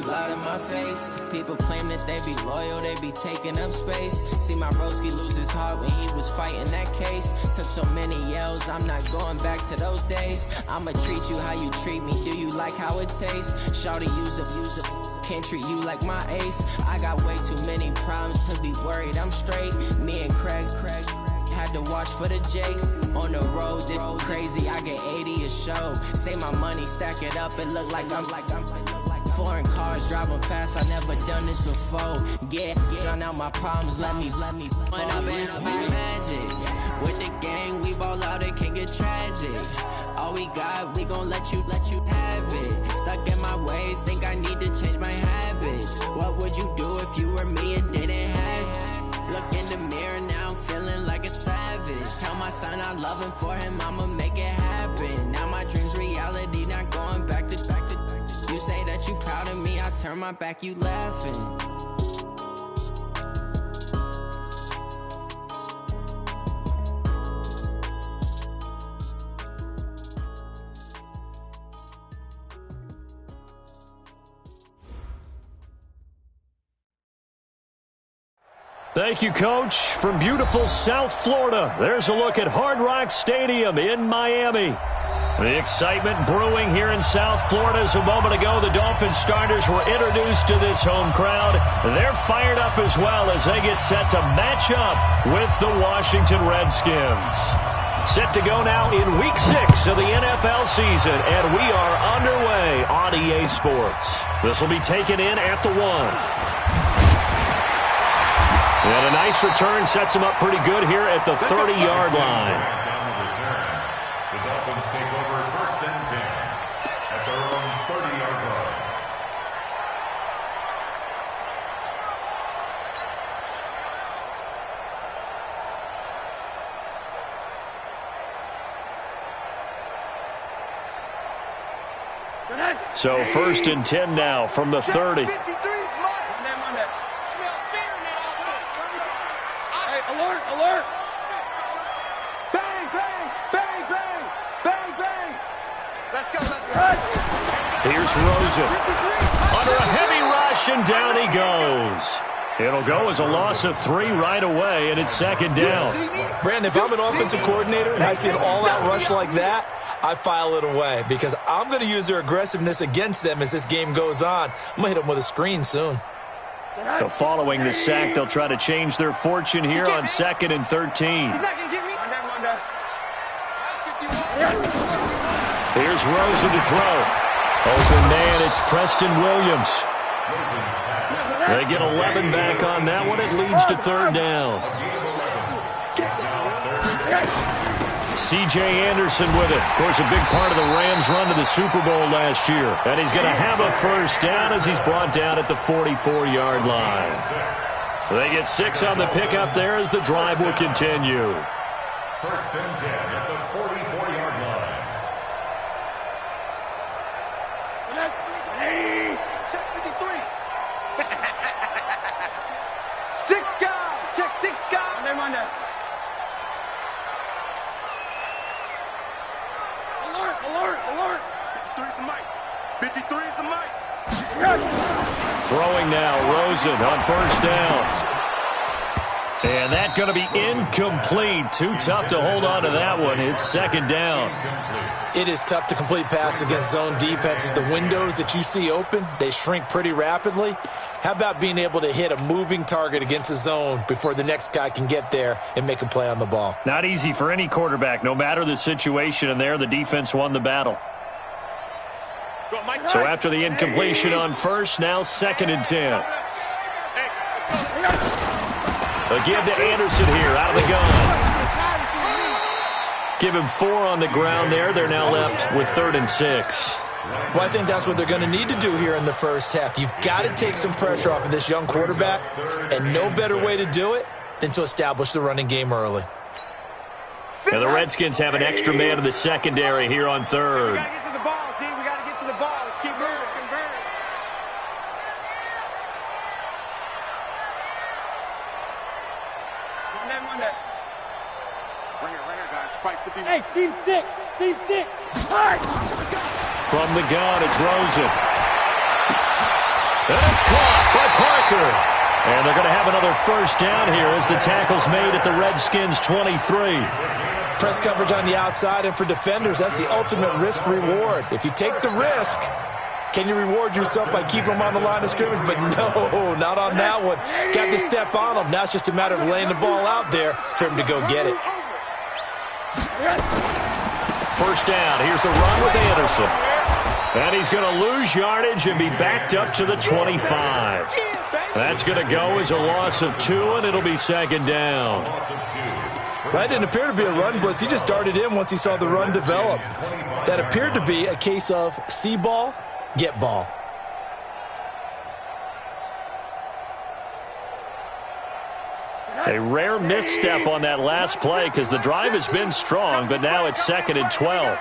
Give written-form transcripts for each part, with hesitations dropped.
loud in my face. People claim that they be loyal, they be taking up space. See my broski lose his heart when he was fighting that case. Took so many yells, I'm not going back to those days. I'ma treat you how you treat me, do you like how it tastes? Shawty use up, can't treat you like my ace. I got way too many problems to be worried, I'm straight. Me and Craig had to watch for the Jakes. On the road, this crazy, I get 80 a show. Say my money, stack it up, it look like I'm foreign cars, driving fast, I never done this before. Drown out my problems, let me When up and up is magic. With the gang, we ball out, it can get tragic. All we got, we gon' let you have it. Stuck in my ways, think I need to change my habits. What would you do if you were me and didn't have it? Look in the mirror, now I'm feeling like a savage. Tell my son I love him, for him I'ma make it happen. Now my dream's reality, not going back to. You say that you proud of me, I turn my back, you laughing. Thank you, Coach. From beautiful South Florida, there's a look at Hard Rock Stadium in Miami. The excitement brewing here in South Florida as a moment ago the Dolphins starters were introduced to this home crowd. They're fired up as well as they get set to match up with the Washington Redskins. Set to go now in Week 6 of the NFL season, and we are underway on EA Sports. This will be taken in at the 1. And a nice return sets him up pretty good here at the 30-yard line. The Dolphins take over 1st and 10 at their own 30-yard line. So 1st and 10 now from the 30. Alert! Bang, bang, bang, bang, bang, bang. Let's go. Here's Rosen. Under a heavy rush, and down he goes. It'll go as a loss of 3 right away, and it's 2nd down. Brandon, if I'm an offensive coordinator and I see an all-out rush like that, I file it away because I'm going to use their aggressiveness against them as this game goes on. I'm going to hit them with a screen soon. So following the sack, they'll try to change their fortune here on 2nd and 13. Here's Rosen to throw. Open man, it's Preston Williams. They get 11 back on that one. It leads to 3rd down. C.J. Anderson with it. Of course, a big part of the Rams' run to the Super Bowl last year. And he's going to have a 1st down as he's brought down at the 44-yard line. So they get 6 on the pickup there as the drive will continue. 1st and 10 at the 44-yard line. Check 53. 6 guys. Check 6 guys. They're on that. Alert. 53 is the mic. 53 is the mic. Throwing now, Rosen on 1st down. And that's going to be incomplete. Too tough to hold on to that one. It's 2nd down. It is tough to complete passes against zone defenses. The windows that you see open, they shrink pretty rapidly. How about being able to hit a moving target against a zone before the next guy can get there and make a play on the ball? Not easy for any quarterback, no matter the situation, and there the defense won the battle. So after the incompletion on 1st, now 2nd and 10. A give to Anderson here, out of the gun. Give him 4 on the ground there. They're now left with 3rd and 6. Well, I think that's what they're going to need to do here in the 1st half. You've got to take some pressure off of this young quarterback, and no better way to do it than to establish the running game early. And the Redskins have an extra man in the secondary here on 3rd. We got to get to the ball, team. We got to get to the ball. Let's keep moving. Right here, guys. Fight 50. Hey, Steve 6. All right. From the gun, it's Rosen. And it's caught by Parker. And they're going to have another first down here as the tackle's made at the Redskins' 23. Press coverage on the outside, and for defenders, that's the ultimate risk-reward. If you take the risk, can you reward yourself by keeping them on the line of scrimmage? But no, not on that one. Got to step on them. Now it's just a matter of laying the ball out there for him to go get it. First down. Here's the run with Anderson. And he's going to lose yardage and be backed up to the 25. That's going to go as a loss of 2, and it'll be second down. That didn't appear to be a run blitz. He just darted in once he saw the run develop. That appeared to be a case of see ball, get ball. A rare misstep on that last play because the drive has been strong, but now it's 2nd and 12.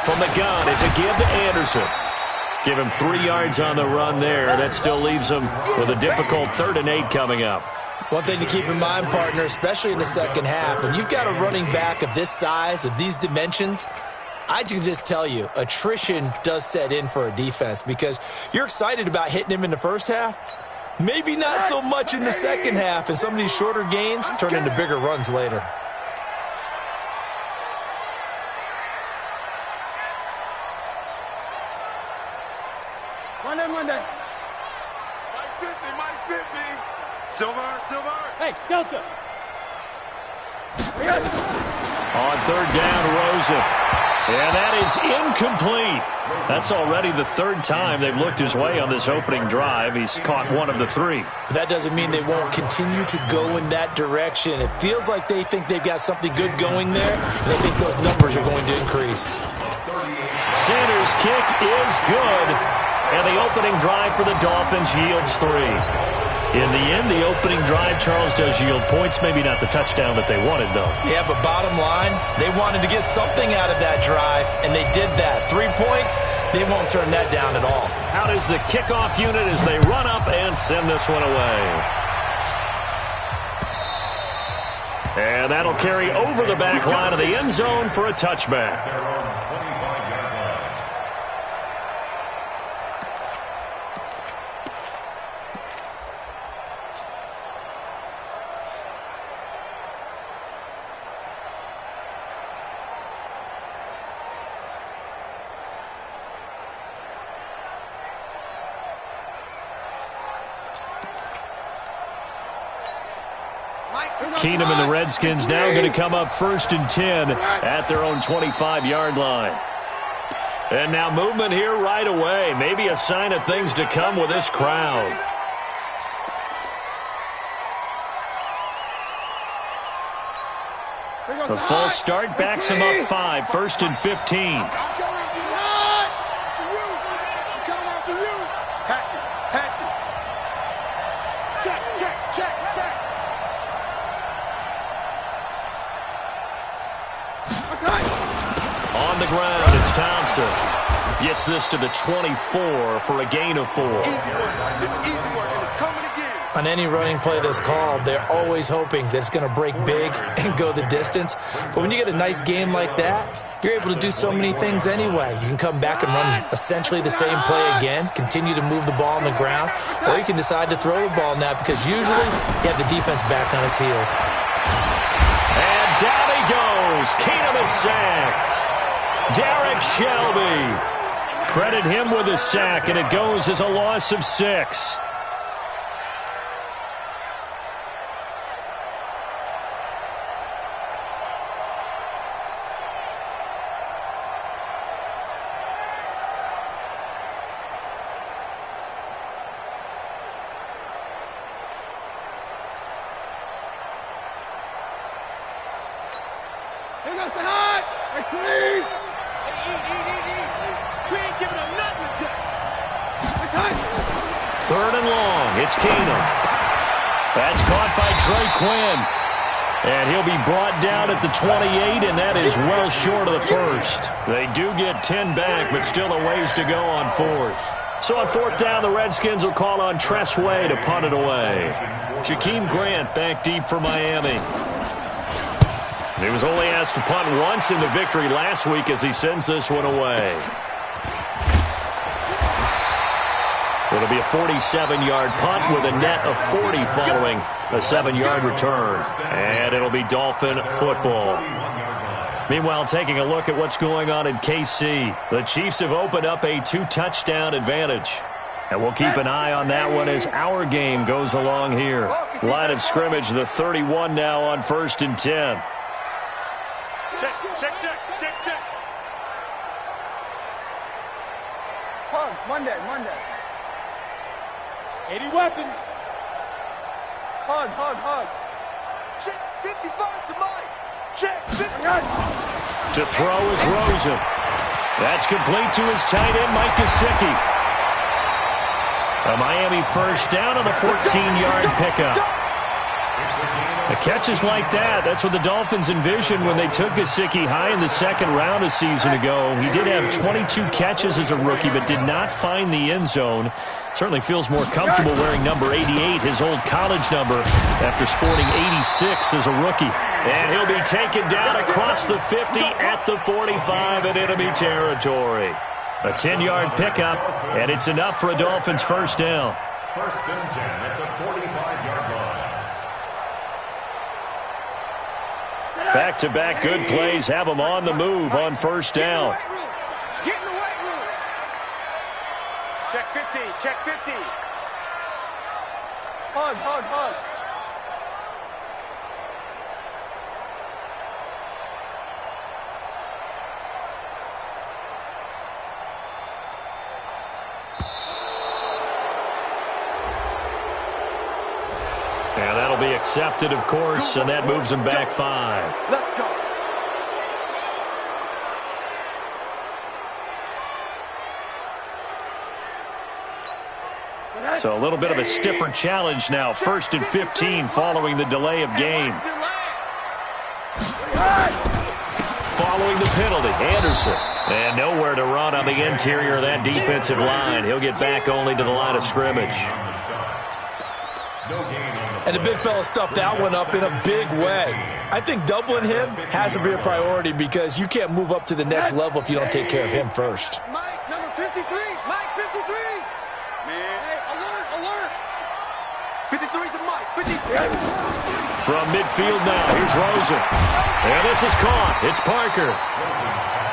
From the gun, it's a give to Anderson. Give him 3 yards on the run there. That still leaves him with a difficult 3rd and 8 coming up. One thing to keep in mind, partner, especially in the second half, when you've got a running back of this size, of these dimensions, I can just tell you, attrition does set in for a defense because you're excited about hitting him in the first half. Maybe not so much in the second half, and some of these shorter gains turn into bigger runs later. Silver. Hey, Delta. On 3rd down, Rosen. And that is incomplete. That's already the 3rd time they've looked his way on this opening drive. He's caught 1 of the 3. But that doesn't mean they won't continue to go in that direction. It feels like they think they've got something good going there, and I think those numbers are going to increase. Sanders' kick is good. And the opening drive for the Dolphins yields 3. In the end, the opening drive, Charles, does yield points. Maybe not the touchdown that they wanted, though. Yeah, but bottom line, they wanted to get something out of that drive, and they did that. 3 points, they won't turn that down at all. How does the kickoff unit as they run up and send this one away? And that'll carry over the back line of the end zone for a touchback. Keenum and the Redskins now going to come up 1st and 10 at their own 25-yard line. And now movement here right away. Maybe a sign of things to come with this crowd. The false start backs him up 5, 1st and 15. On the ground, it's Thompson. Gets this to the 24 for a gain of 4. On any running play that's called, they're always hoping that it's going to break big and go the distance. But when you get a nice game like that, you're able to do so many things anyway. You can come back and run essentially the same play again, continue to move the ball on the ground, or you can decide to throw the ball now because usually you have the defense back on its heels. And down he goes. Keenum is sacked. Derek Shelby. Credit him with a sack, and it goes as a loss of 6. It's Keenum. That's caught by Trey Quinn. And he'll be brought down at the 28, and that is well short of the first. They do get 10 back, but still a ways to go on 4th. So on 4th down, the Redskins will call on Tress Way to punt it away. Jakeem Grant back deep for Miami. He was only asked to punt once in the victory last week as he sends this one away. be a 47-yard punt with a net of 40 following a 7-yard return. And it'll be Dolphin football. Meanwhile, taking a look at what's going on in KC. The Chiefs have opened up a 2-touchdown advantage. And we'll keep an eye on that one as our game goes along here. Line of scrimmage, the 31 now on 1st and 10. Check. Monday. 80 weapon. Hug. Check 55 to Mike. Check 50. To throw is Rosen. That's complete to his tight end, Mike Gesicki. A Miami first down on the 14-yard pickup. The catches like that, that's what the Dolphins envisioned when they took Gesicki high in the second round a season ago. He did have 22 catches as a rookie, but did not find the end zone. Certainly feels more comfortable wearing number 88, his old college number, after sporting 86 as a rookie. And he'll be taken down across the 50 at the 45 in enemy territory. A 10-yard pickup, and it's enough for a Dolphins first down. 1st and 10 at the 45-yard line. Back-to-back good plays have them on the move on first down. Get in the weight room. Check 50. Hug. And that'll be accepted, of course, and that moves them back 5. Let's go. So a little bit of a stiffer challenge now. 1st and 15 following the delay of game. Following the penalty, Anderson. And nowhere to run on the interior of that defensive line. He'll get back only to the line of scrimmage. And the big fella stuffed that one up in a big way. I think doubling him has to be a priority because you can't move up to the next level if you don't take care of him first. Mike, number 53. Mike, 53. Man. Hey, alert. 53 to Mike. 53. From midfield now, here's Rosen. And this is caught. It's Parker.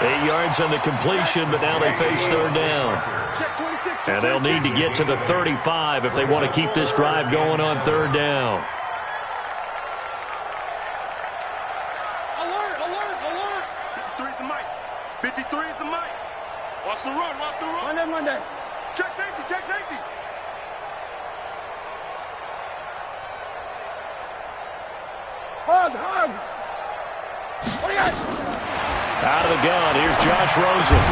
8 yards on the completion, but now they face third down. And they'll need to get to the 35 if they want to keep this drive going on third down. Alert. 53 is the mic. 53 is the mic. Watch the run. Monday. Check safety. Hug. What do you got? Out of the gun, here's Josh Rosen.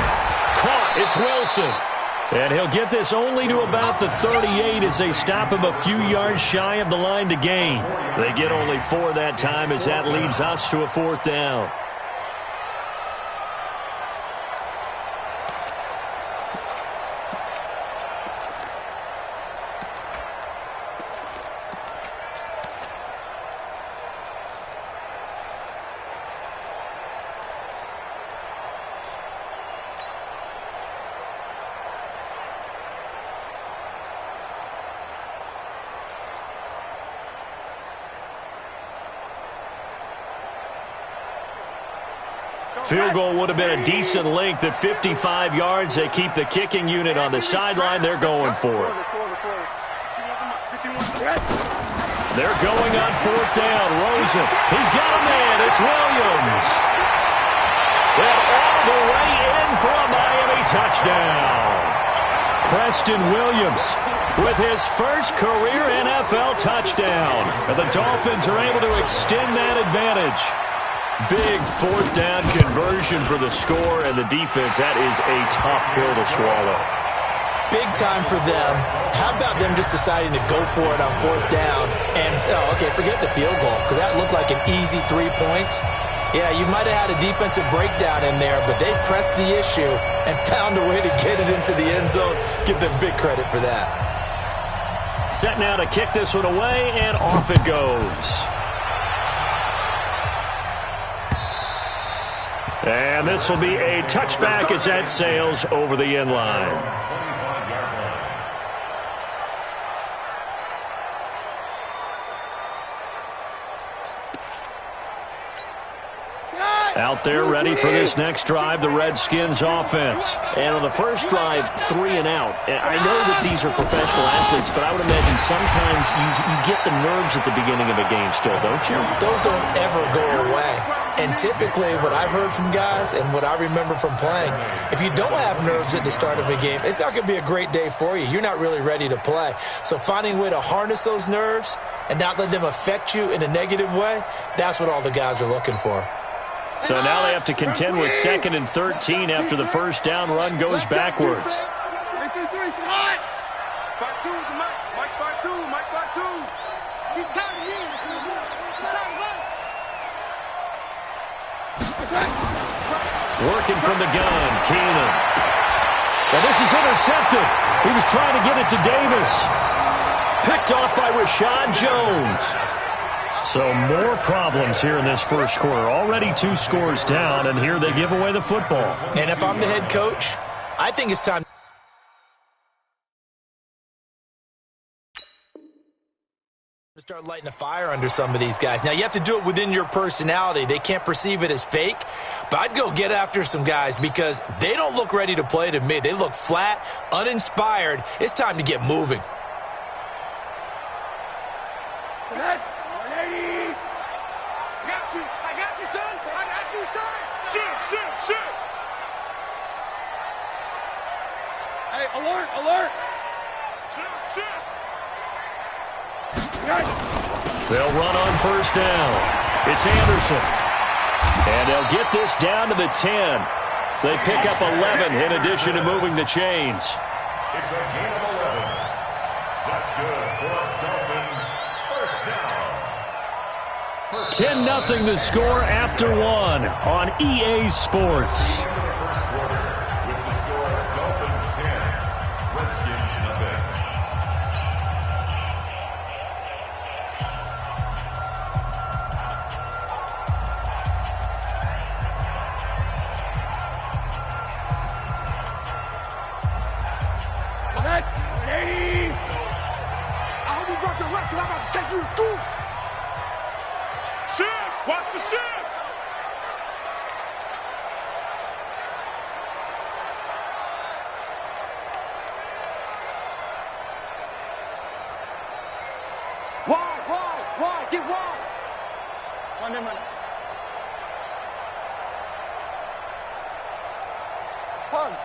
Caught, it's Wilson. And he'll get this only to about the 38 as they stop him a few yards shy of the line to gain. They get only 4 that time as that leads us to a 4th down. Field goal would have been a decent length at 55 yards. They keep the kicking unit on the sideline. They're going for it. They're going on 4th down. Rosen, he's got a man. It's Williams. And all the way in for a Miami touchdown. Preston Williams with his first career NFL touchdown. And the Dolphins are able to extend that advantage. Big 4th down conversion for the score, and the defense, that is a tough pill to swallow. Big time for them. How about them just deciding to go for it on 4th down? And, forget the field goal, because that looked like an easy 3 points. Yeah, you might have had a defensive breakdown in there, but they pressed the issue and found a way to get it into the end zone. Give them big credit for that. Set now to kick this one away, and off it goes. And this will be a touchback as that sails over the end line. Out there ready for this next drive, the Redskins offense. And on the first drive, 3 and out. And I know that these are professional athletes, but I would imagine sometimes you get the nerves at the beginning of a game still, don't you? Those don't ever go away. And typically what I've heard from guys and what I remember from playing, if you don't have nerves at the start of a game, it's not going to be a great day for you. You're not really ready to play. So finding a way to harness those nerves and not let them affect you in a negative way, that's what all the guys are looking for. So now they have to contend with 2nd and 13 after the first down run goes backwards. 3-3, come on! 5-2 is the Mike. Mike 5-2. Mike 5-2. He's tired of you. He's tired of us. Working from the gun, Keenum. Well, this is intercepted. He was trying to get it to Davis. Picked off by Rashad Jones. So more problems here in this first quarter. Already 2 scores down, and here they give away the football. And if I'm the head coach, I think it's time to start lighting a fire under some of these guys. Now, you have to do it within your personality. They can't perceive it as fake. But I'd go get after some guys because they don't look ready to play to me. They look flat, uninspired. It's time to get moving. Alert, alert! They'll run on first down. It's Anderson. And they'll get this down to the 10. They pick up 11 in addition to moving the chains. It's a gain of 11. That's good for Dolphins. First down. 10-0 the score after 1 on EA Sports.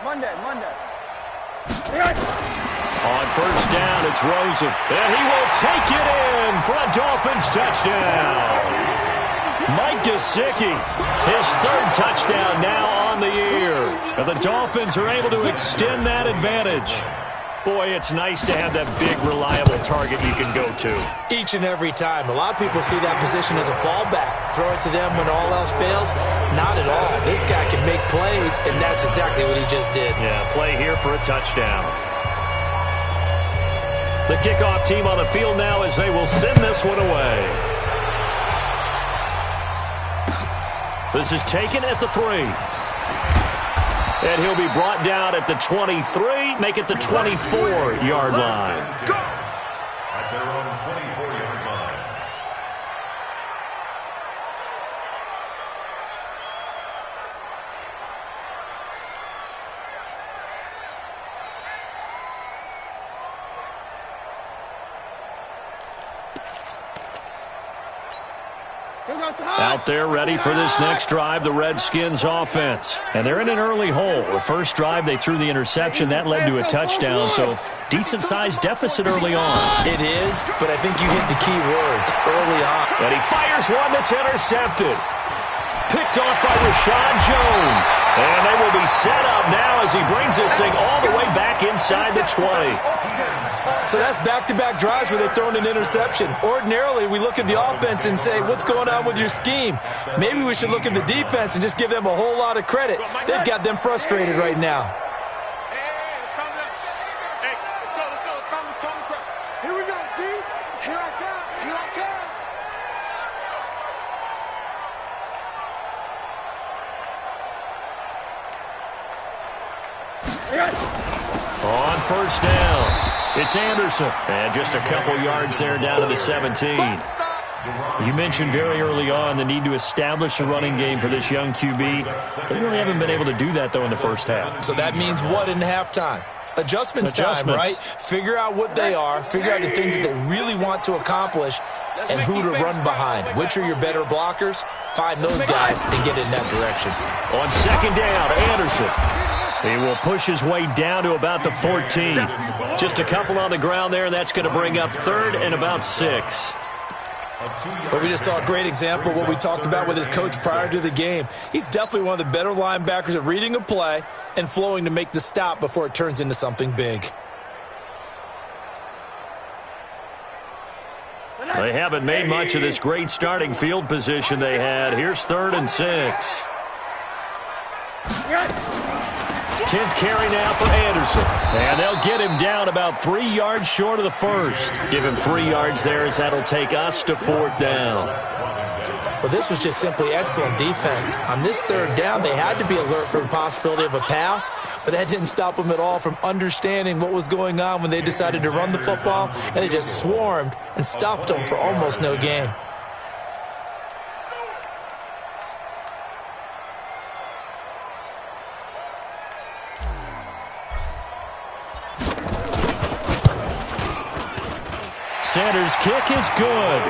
Monday. On first down, it's Rosen. And he will take it in for a Dolphins touchdown. Mike Gesicki, his 3rd touchdown now on the year. And the Dolphins are able to extend that advantage. Boy, it's nice to have that big, reliable target you can go to. Each and every time. A lot of people see that position as a fallback. Throw it to them when all else fails. Not at all. This guy can make plays, and that's exactly what he just did. Yeah, play here for a touchdown. The kickoff team on the field now as they will send this one away. This is taken at the 3. And he'll be brought down at the 23, make it the 24-yard line. At their own 24-yard line. Out there ready for this next drive, the Redskins offense. And they're in an early hole. The first drive, they threw the interception. That led to a touchdown, so decent-sized deficit early on. It is, but I think you hit the key words early on. And he fires one that's intercepted. Picked off by Rashad Jones. And they will be set up now as he brings this thing all the way back inside the 20. So that's back-to-back drives where they've thrown an interception. Ordinarily, we look at the offense and say, what's going on with your scheme? Maybe we should look at the defense and just give them a whole lot of credit. They've got them frustrated right now. Here we go, D. Here I come. Here I come. On first down, it's Anderson. And just a couple yards there down to the 17. You mentioned very early on the need to establish a running game for this young QB. They really haven't been able to do that, though, in the first half. So that means what in halftime? Adjustments time, right? Figure out what they are, figure out the things that they really want to accomplish, and who to run behind. Which are your better blockers? Find those guys and get in that direction. On second down, Anderson. He will push his way down to about the 14. Just a couple on the ground there, and that's going to bring up third and about 6. But we just saw a great example of what we talked about with his coach prior to the game. He's definitely one of the better linebackers at reading a play and flowing to make the stop before it turns into something big. They haven't made much of this great starting field position they had. Here's third and 6. 10th carry now for Anderson. And they'll get him down about 3 yards short of the first. Give him 3 yards there as that'll take us to fourth down. Well, this was just simply excellent defense. On this third down, they had to be alert for the possibility of a pass, but that didn't stop them at all from understanding what was going on when they decided to run the football, and they just swarmed and stuffed them for almost no gain. Sanders' kick is good.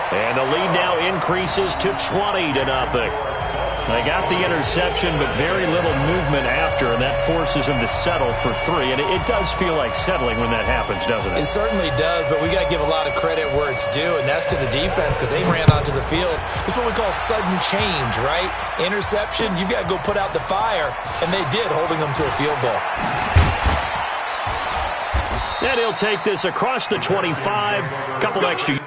And the lead now increases to 20-0. They got the interception, but very little movement after, and that forces them to settle for 3. And it does feel like settling when that happens, doesn't it? It certainly does, but we got to give a lot of credit where it's due, and that's to the defense because they ran onto the field. This is what we call sudden change, right? Interception, you've got to go put out the fire, and they did, holding them to a field goal. And he'll take this across the 25. Couple extra.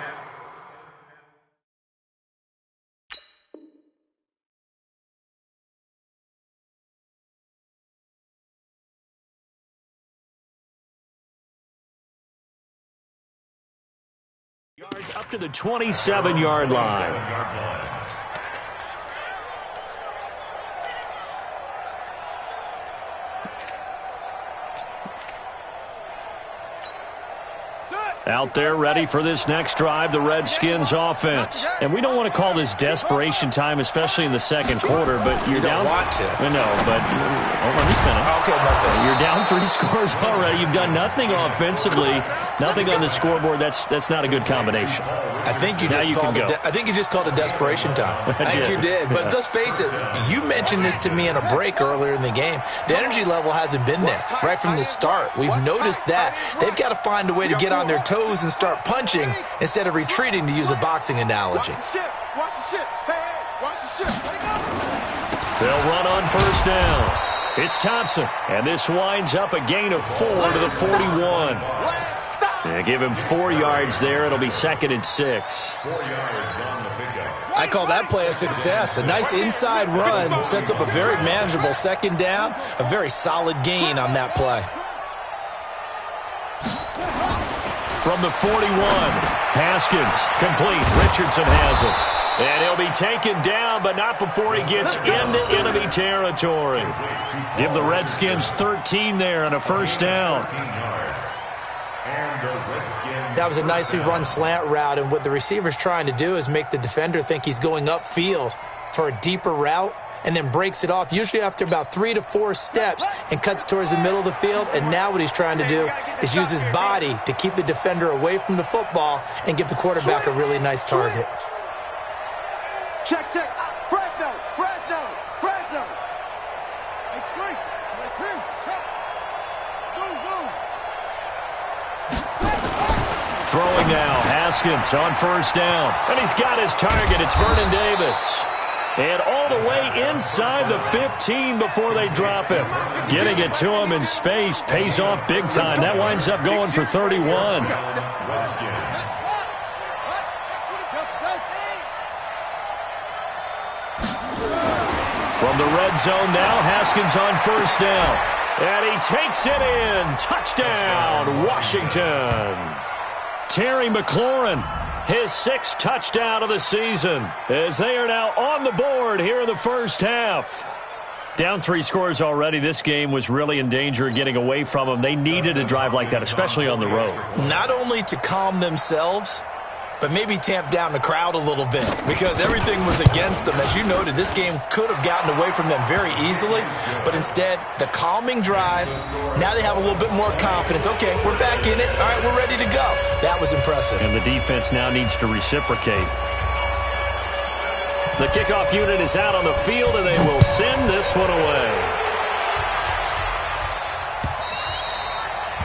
Yards up to the 27-yard line. Out there ready for this next drive, the Redskins offense. And we don't want to call this desperation time, especially in the second quarter, but you're down. You don't want to. I know, but let me finish. Okay, my bad. You're down 3 scores already. You've done nothing offensively, nothing on the scoreboard. That's not a good combination. I think you just called it desperation time. I think you did. But let's face it, you mentioned this to me in a break earlier in the game. The energy level hasn't been there right from the start. We've noticed that. They've got to find a way to get on their toes and start punching instead of retreating, to use a boxing analogy. They'll run on first down. It's Thompson, and this winds up a gain of 4 to the 41. They give him 4 yards there. It'll be 2nd and 6. 4 yards on the pickup. I call that play a success. A nice inside run sets up a very manageable second down. A very solid gain on that play. From the 41, Haskins, complete. Richardson has it. And he'll be taken down, but not before he gets into enemy territory. Give the Redskins 13 there and a first down. That was a nicely run slant route, and what the receiver's trying to do is make the defender think he's going upfield for a deeper route, and then breaks it off, usually after about 3 to 4 steps, and cuts towards the middle of the field. And now what he's trying to do is use his body to keep the defender away from the football and give the quarterback a really nice target. Check. Fresno. It's great. It's him. Zoom. Throwing now, Haskins on first down. And he's got his target. It's Vernon Davis. And all the way inside the 15 before they drop him. Getting it to him in space pays off big time. That winds up going for 31. From the red zone now, Haskins on first down. And he takes it in. Touchdown, Washington. Terry McLaurin, his 6th touchdown of the season, as they are now on the board here in the first half. Down 3 scores already. This game was really in danger of getting away from them. They needed a drive like that, especially on the road. Not only to calm themselves, but maybe tamp down the crowd a little bit because everything was against them. As you noted, this game could have gotten away from them very easily, but instead, the calming drive, now they have a little bit more confidence. Okay, we're back in it. All right, we're ready to go. That was impressive. And the defense now needs to reciprocate. The kickoff unit is out on the field, and they will send this one away.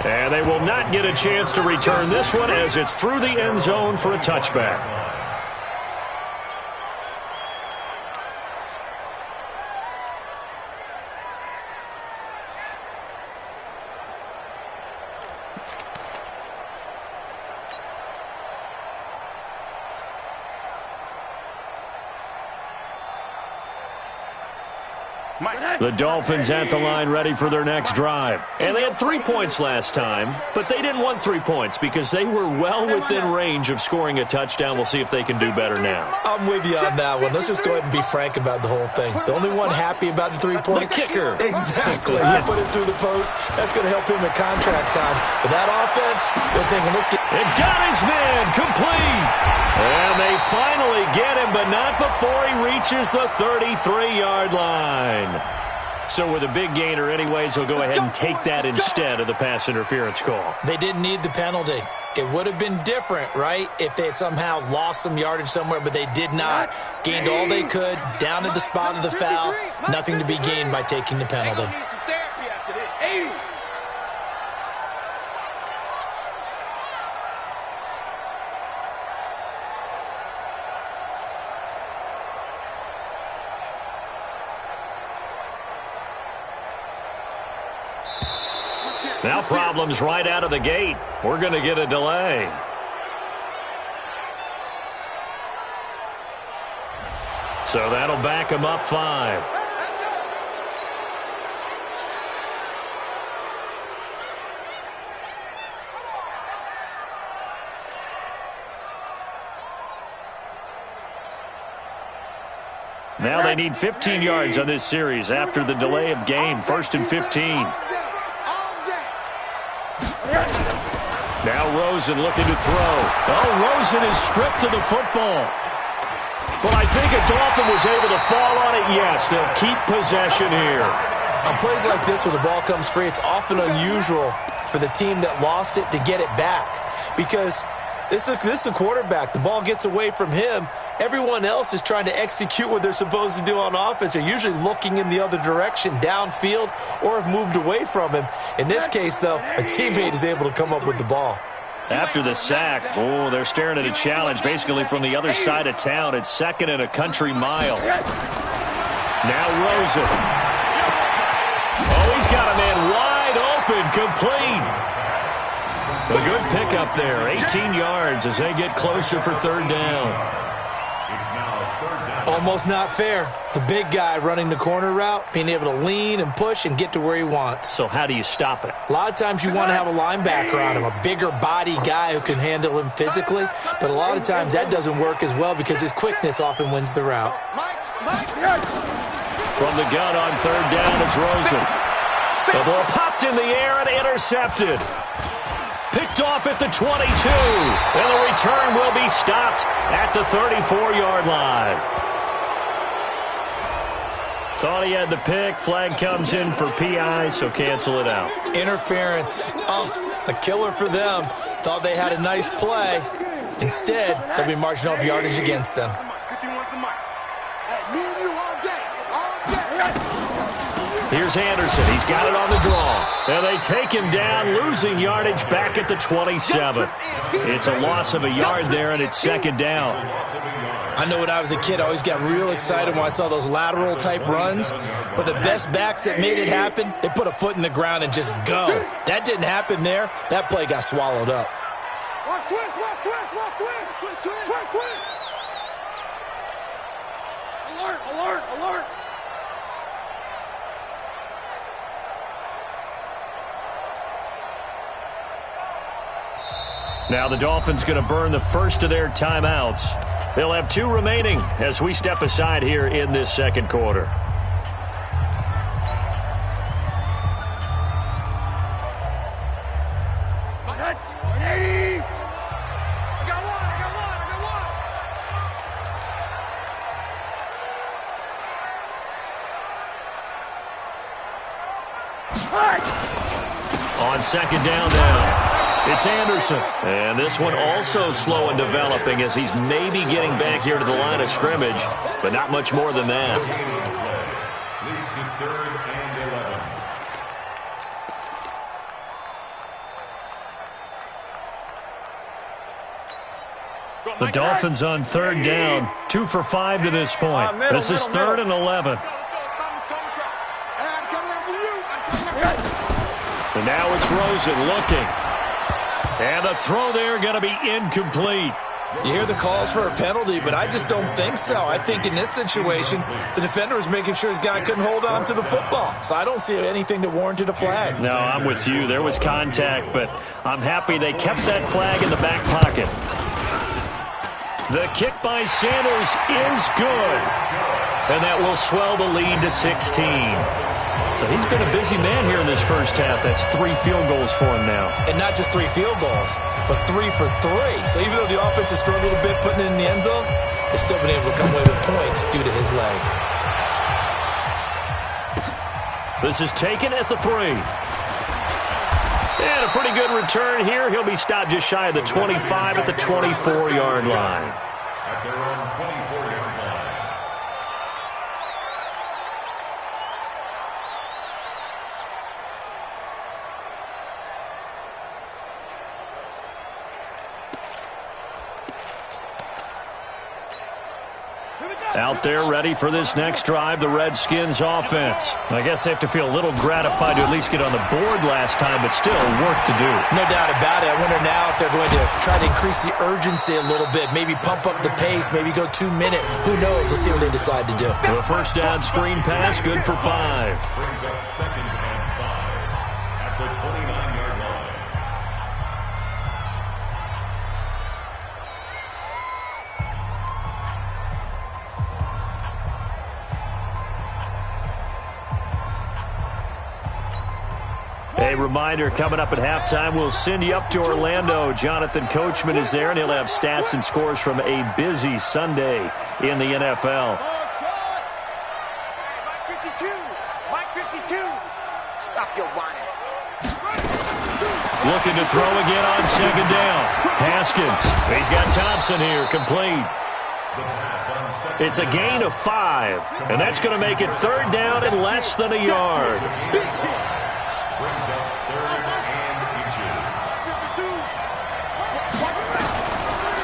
And they will not get a chance to return this one as it's through the end zone for a touchback. The Dolphins at the line ready for their next drive. And they had 3 points last time, but they didn't want 3 points because they were well within range of scoring a touchdown. We'll see if they can do better now. I'm with you on that one. Let's just go ahead and be frank about the whole thing. The only one happy about the 3-point? The kicker. Exactly. You put it through the post. That's going to help him at contract time. But that offense, they're thinking, let's get... It got his man complete. And they finally get him, but not before he reaches the 33-yard line. So with a big gainer anyways, he'll go ahead and take that instead of the pass interference call. They didn't need the penalty. It would have been different, right, if they had somehow lost some yardage somewhere, but they did not. Gained all they could, down at the spot of the foul. Nothing to be gained by taking the penalty. Now problems right out of the gate. We're going to get a delay. So that'll back him up 5. Now they need 15 yards on this series after the delay of game. 1st and 15. Now Rosen looking to throw. Oh, Rosen is stripped to the football. But I think a Dolphin was able to fall on it. Yes, they'll keep possession here. On plays like this where the ball comes free, it's often unusual for the team that lost it to get it back. Because this is the quarterback. The ball gets away from him. Everyone else is trying to execute what they're supposed to do on offense. They're usually looking in the other direction, downfield, or have moved away from him. In this case, though, a teammate is able to come up with the ball. After the sack, oh, they're staring at a challenge basically from the other side of town. It's 2nd and a country mile. Now Rosen. Oh, he's got a man wide open, complete. A good pickup there, 18 yards as they get closer for 3rd down. Almost not fair. The big guy running the corner route, being able to lean and push and get to where he wants. So how do you stop it? A lot of times you want to have a linebacker on him, a bigger body guy who can handle him physically. But a lot of times that doesn't work as well because his quickness often wins the route. From the gun on 3rd down, it's Rosen. The ball popped in the air and intercepted. Picked off at the 22. And the return will be stopped at the 34-yard line. Thought he had the pick. Flag comes in for PI, so cancel it out. Interference. Oh, a killer for them. Thought they had a nice play. Instead, they'll be marching off yardage against them. Here's Anderson. He's got it on the draw. And they take him down, losing yardage back at the 27. It's a loss of a yard there, and it's 2nd down. I know when I was a kid, I always got real excited when I saw those lateral-type runs. But the best backs that made it happen, they put a foot in the ground and just go. That didn't happen there. That play got swallowed up. Watch twist, watch twist, watch twist. Twist, twist, twist, twist. Alert, alert, alert. Now the Dolphins going to burn the first of their timeouts. They'll have 2 remaining as we step aside here in this 2nd quarter. On second down now, it's Anderson. And this one also slow in developing as he's maybe getting back here to the line of scrimmage, but not much more than that. Leads to 3rd and 11. The Dolphins on 3rd down, 2 for 5 to this point. This is 3rd and 11. And now it's Rosen looking. And the throw there going to be incomplete. You hear the calls for a penalty, but I just don't think so. I think in this situation, the defender was making sure his guy couldn't hold on to the football. So I don't see anything that warranted a flag. No, I'm with you. There was contact, but I'm happy they kept that flag in the back pocket. The kick by Sanders is good. And that will swell the lead to 16. So he's been a busy man here in this first half. That's 3 field goals for him now. And not just 3 field goals, but 3 for 3. So even though the offense has struggled a bit putting it in the end zone, they've still been able to come away with points due to his leg. This is taken at the 3. And a pretty good return here. He'll be stopped just shy of the 25 at the 24-yard line. At their own 24-yard line. Out there ready for this next drive, the Redskins offense. I guess they have to feel a little gratified to at least get on the board last time, but still work to do. No doubt about it. I wonder now if they're going to try to increase the urgency a little bit, maybe pump up the pace, maybe go 2-minute. Who knows? Let's see what they decide to do. The first down screen pass, good for 5. Brings up 2nd and 5 at the 29-yard line. A reminder, coming up at halftime, we'll send you up to Orlando. Jonathan Coachman is there, and he'll have stats and scores from a busy Sunday in the NFL. Mike 52. Stop your whining. Looking to throw again on second down. Haskins. He's got Thompson here, complete. It's a gain of 5, and that's going to make it 3rd down and less than a yard. Brings up 3rd and inches.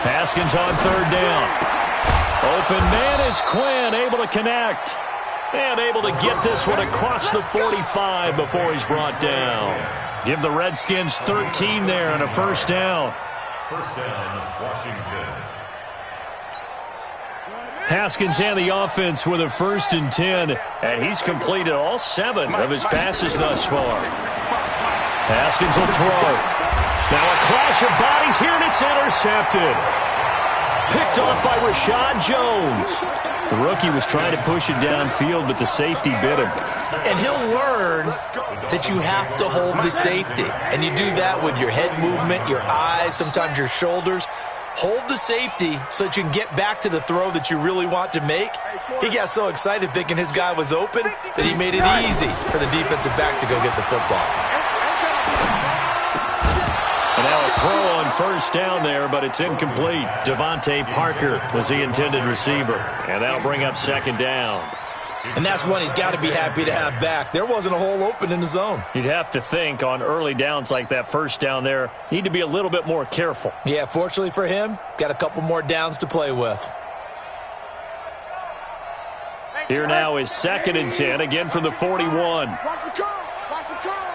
Haskins on 3rd down. Open man is Quinn, able to connect. And able to get this one across the 45 before he's brought down. Give the Redskins 13 there and a first down. First down, Washington. Haskins and the offense with a 1st and 10, and he's completed all 7 of his passes thus far. Haskins will throw. Now a clash of bodies here, and it's intercepted. Picked off by Rashad Jones. The rookie was trying to push it downfield, but the safety bit him. And he'll learn that you have to hold the safety. And you do that with your head movement, your eyes, sometimes your shoulders. Hold the safety so that you can get back to the throw that you really want to make. He got so excited thinking his guy was open that he made it easy for the defensive back to go get the football. And now a throw on first down there, but it's incomplete. Devontae Parker was the intended receiver. And that'll bring up second down. And that's one he's got to be happy to have back. There wasn't a hole open in the zone. You'd have to think on early downs like that first down there, need to be a little bit more careful. Yeah, fortunately for him, got a couple more downs to play with. Here now is 2nd and 10, again from the 41. Watch the curl. Watch the curl.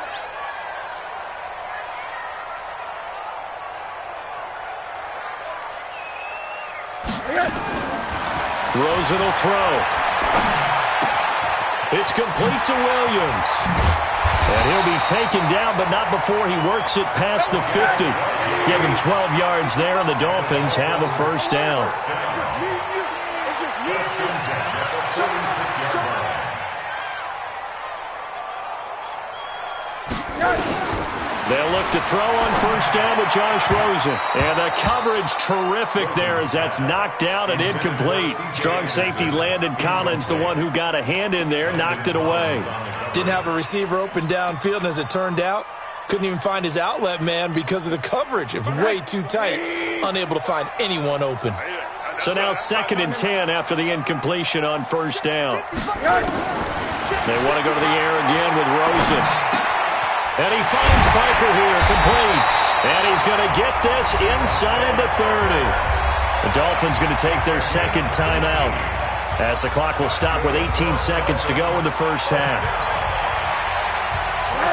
Rosen will throw. It's complete to Williams. And he'll be taken down, but not before he works it past the 50. Give him 12 yards there, and the Dolphins have a first down. It's just me and you. They'll look to throw on first down with Josh Rosen. And the coverage terrific there as that's knocked down and incomplete. Strong safety Landon Collins, the one who got a hand in there, knocked it away. Didn't have a receiver open downfield, and as it turned out, couldn't even find his outlet man because of the coverage. It was way too tight, unable to find anyone open. So now 2nd and 10 after the incompletion on first down. They want to go to the air again with Rosen. And he finds Piper here, complete. And he's going to get this inside the 30. The Dolphins going to take their 2nd timeout as the clock will stop with 18 seconds to go in the first half.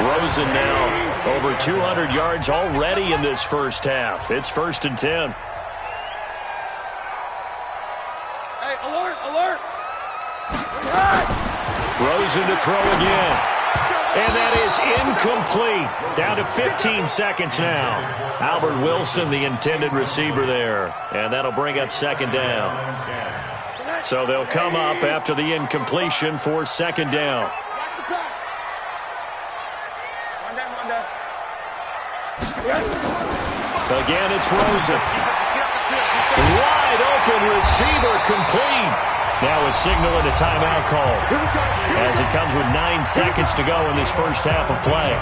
Rosen now over 200 yards already in this first half. It's 1st and 10. Rosen to throw again. And that is incomplete. Down to 15 seconds now. Albert Wilson, the intended receiver there. And that'll bring up 2nd down. So they'll come up after the incompletion for 2nd down. Again, it's Rosen. Wide open receiver, complete. Now a signal and a timeout call as it comes with 9 seconds to go in this first half of play.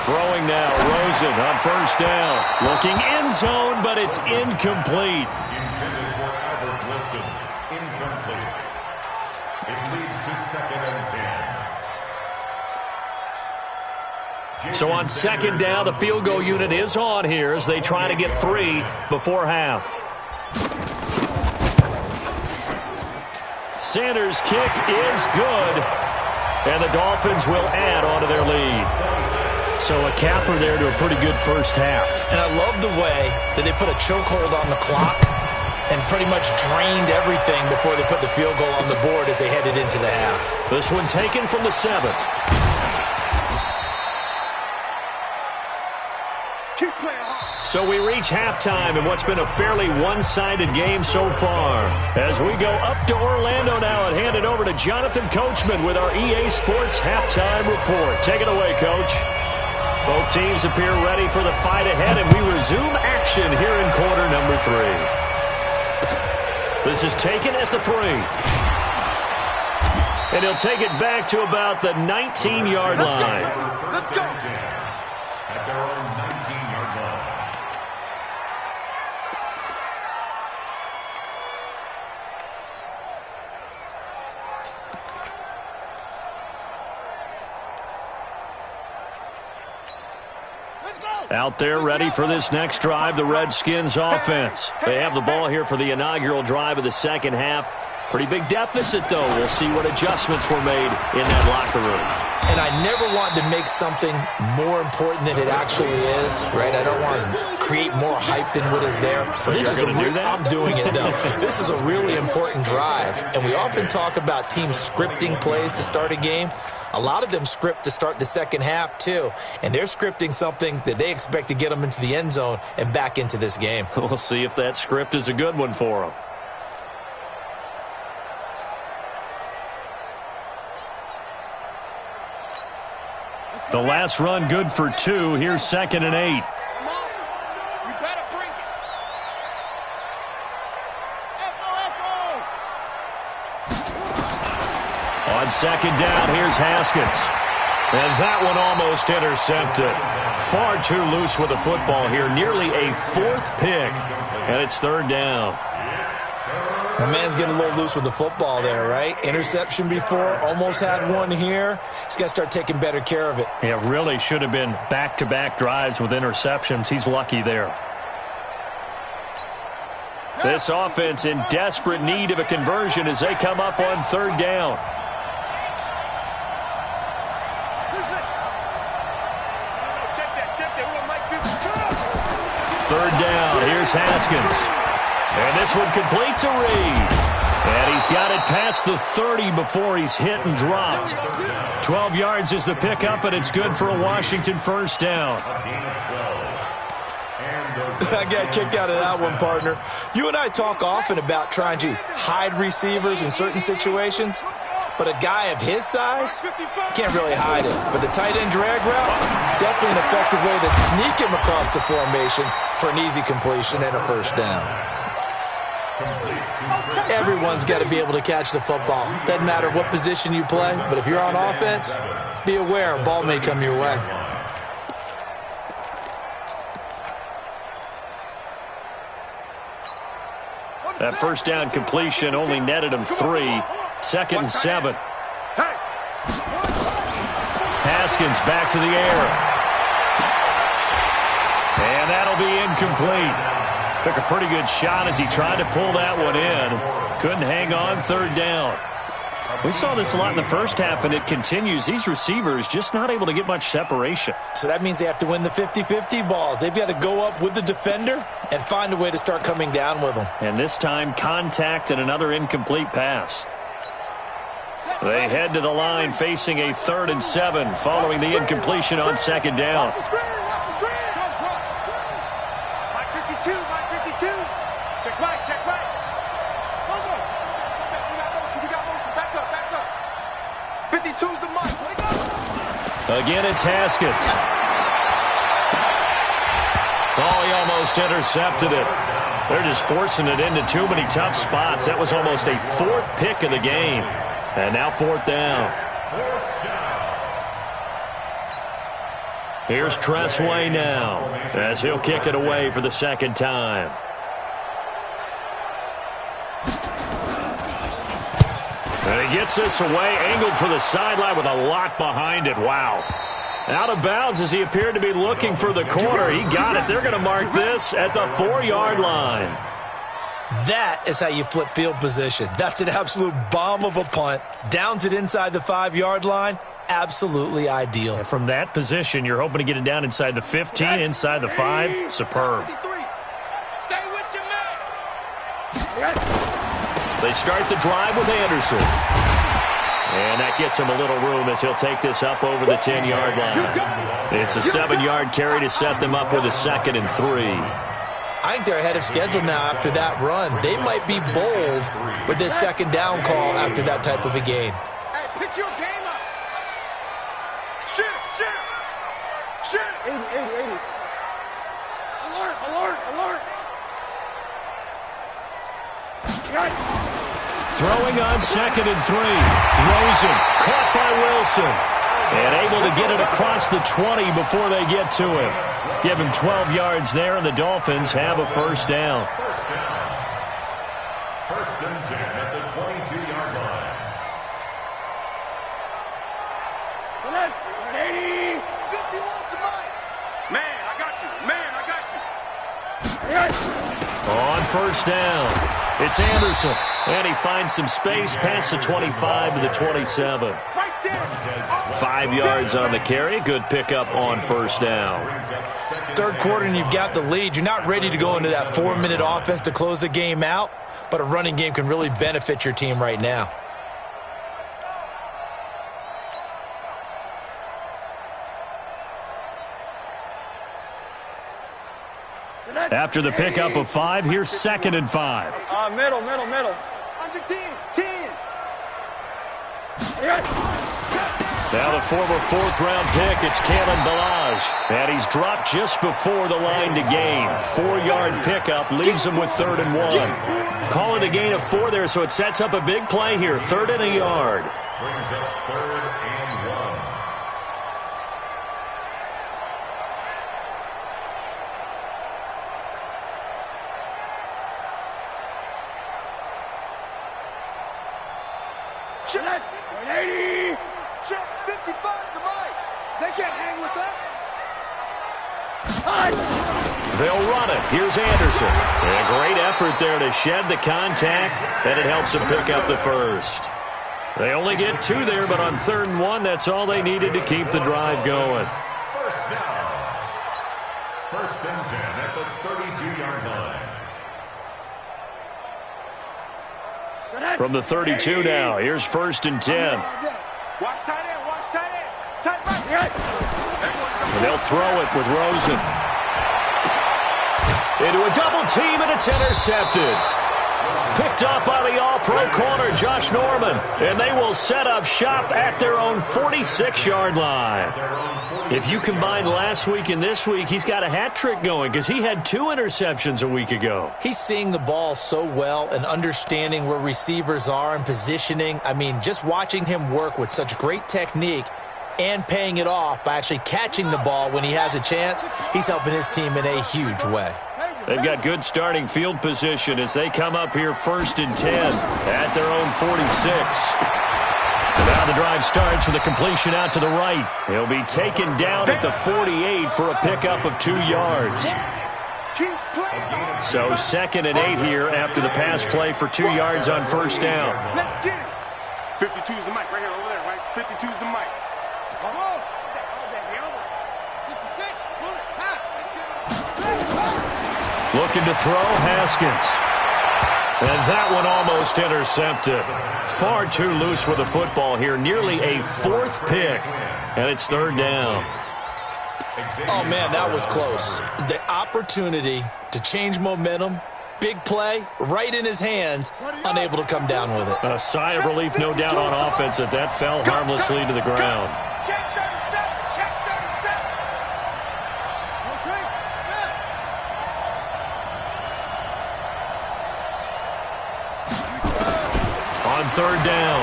Throwing now, Rosen on first down. Looking end zone, but it's incomplete. Intended for Albert Wilson. Incomplete. It leads to 2nd and 10. So on 2nd down, the field goal unit is on here as they try to get 3 before half. Sanders' kick is good, and the Dolphins will add on to their lead. So a capper there to a pretty good first half. And I love the way that they put a chokehold on the clock and pretty much drained everything before they put the field goal on the board as they headed into the half. This one taken from the 7. So we reach halftime in what's been a fairly one-sided game so far. As we go up to Orlando now and hand it over to Jonathan Coachman with our EA Sports Halftime Report. Take it away, Coach. Both teams appear ready for the fight ahead, and we resume action here in quarter number 3. This is taken at the 3. And he'll take it back to about the 19-yard line. Let's go. At their own 19-yard line. Out there ready for this next drive, the Redskins offense. They have the ball here for the inaugural drive of the second half. Pretty big deficit, though. We'll see what adjustments were made in that locker room. And I never want to make something more important than it actually is, right? I don't want to create more hype than what is there. But this is I'm doing it, though. This is a really important drive. And we often talk about teams scripting plays to start a game. A lot of them script to start the second half, too. And they're scripting something that they expect to get them into the end zone and back into this game. We'll see if that script is a good one for them. The last run good for 2. Here's 2nd and 8. On 2nd down, here's Haskins. And that one almost intercepted. Far too loose with the football here. Nearly a 4th pick. And it's 3rd down. The man's getting a little loose with the football there, right? Interception before, almost had one here. He's got to start taking better care of it. It really should have been back-to-back drives with interceptions. He's lucky there. This offense in desperate need of a conversion as they come up on 3rd down. Third down, here's Haskins. And this one complete to Reed. And he's got it past the 30 before he's hit and dropped. 12 yards is the pickup, and it's good for a Washington first down. I got kicked out of that one, partner. You and I talk often about trying to hide receivers in certain situations. But a guy of his size can't really hide it. But the tight end drag route, definitely an effective way to sneak him across the formation for an easy completion and a first down. Everyone's got to be able to catch the football. Doesn't matter what position you play, but if you're on offense, be aware a ball may come your way. That first down completion only netted him 3. 2nd and 7. Haskins back to the air. And that'll be incomplete. Took a pretty good shot as he tried to pull that one in. Couldn't hang on 3rd down. We saw this a lot in the first half, and it continues. These receivers just not able to get much separation. So that means they have to win the 50-50 balls. They've got to go up with the defender and find a way to start coming down with them. And this time, contact and another incomplete pass. They head to the line facing a 3rd and 7 following the incompletion on 2nd down. Mike 52, Mike 52. Check right, check right. We got motion. Back up, back up. 52's the Mike. Let it go. Again, it's Haskins. Oh, he almost intercepted it. They're just forcing it into too many tough spots. That was almost a 4th pick of the game. And now 4th down. Here's Tressway now as he'll kick it away for the 2nd time. And he gets this away, angled for the sideline with a lot behind it. Wow. Out of bounds as he appeared to be looking for the corner. He got it. They're going to mark this at the 4-yard line. That is how you flip field position. That's an absolute bomb of a punt. Downs it inside the 5-yard line. Absolutely ideal. And from that position, you're hoping to get it down inside the 15, inside the 5. Superb. Stay with your man. They start the drive with Anderson. And that gets him a little room as he'll take this up over the 10-yard line. It's a 7-yard carry to set them up with a 2nd and 3. I think they're ahead of schedule now after that run. They might be bold with this 2nd down call after that type of a game. Hey, pick your game up. Shoot. 80. Alert. Throwing on 2nd and 3. Rosen caught by Wilson. And able to get it across the 20 before they get to him. Give him 12 yards there, and the Dolphins have a first down. First and 10 at the 22-yard line. 80. 51 to Mike. Man, I got you. On first down, it's Anderson. And he finds some space past the 25 to the 27. 5 yards on the carry. Good pickup on first down. 3rd quarter and you've got the lead. You're not ready to go into that 4-minute offense to close the game out, but a running game can really benefit your team right now. After the pickup of 5, here's 2nd and 5. Middle. Under 10. Now the former 4th-round pick, it's Kalen Ballage. And he's dropped just before the line to gain. 4-yard pickup leaves him with 3rd and 1. Call it a gain of 4 there, so it sets up a big play here. 3rd and a yard. Brings up 3rd and 1. Check 80. Check 55 to Mike. They can't hang with us. They'll run it. Here's Anderson. And a great effort there to shed the contact, and it helps him pick up the first. They only get 2 there, but on 3rd and 1, that's all they needed to keep the drive going. First down. First and 10 at the 32-yard line. From the 32 now, here's 1st and 10. Watch tight end. Tight right. And they'll throw it with Rosen. Into a double team, and it's intercepted. Picked up by the All-Pro corner, Josh Norman. And they will set up shop at their own 46-yard line. If you combine last week and this week, he's got a hat trick going because he had 2 interceptions a week ago. He's seeing the ball so well and understanding where receivers are and positioning. I mean, just watching him work with such great technique and paying it off by actually catching the ball when he has a chance, he's helping his team in a huge way. They've got good starting field position as they come up here 1st and 10 at their own 46. Now the drive starts with a completion out to the right. He'll be taken down at the 48 for a pickup of 2 yards. So 2nd and 8 here after the pass play for 2 yards on 1st down. Let's get it. 52's the mic right here over there, right? 52's the mic. Come on. 66. Pull it. Looking to throw, Haskins. And that one almost intercepted. Far too loose with the football here. Nearly a 4th pick. And it's 3rd down. Oh, man, that was close. The opportunity to change momentum, big play, right in his hands, unable to come down with it. A sigh of relief, no doubt, on offense that that fell harmlessly to the ground. Check 37. Check 37. On 3rd down,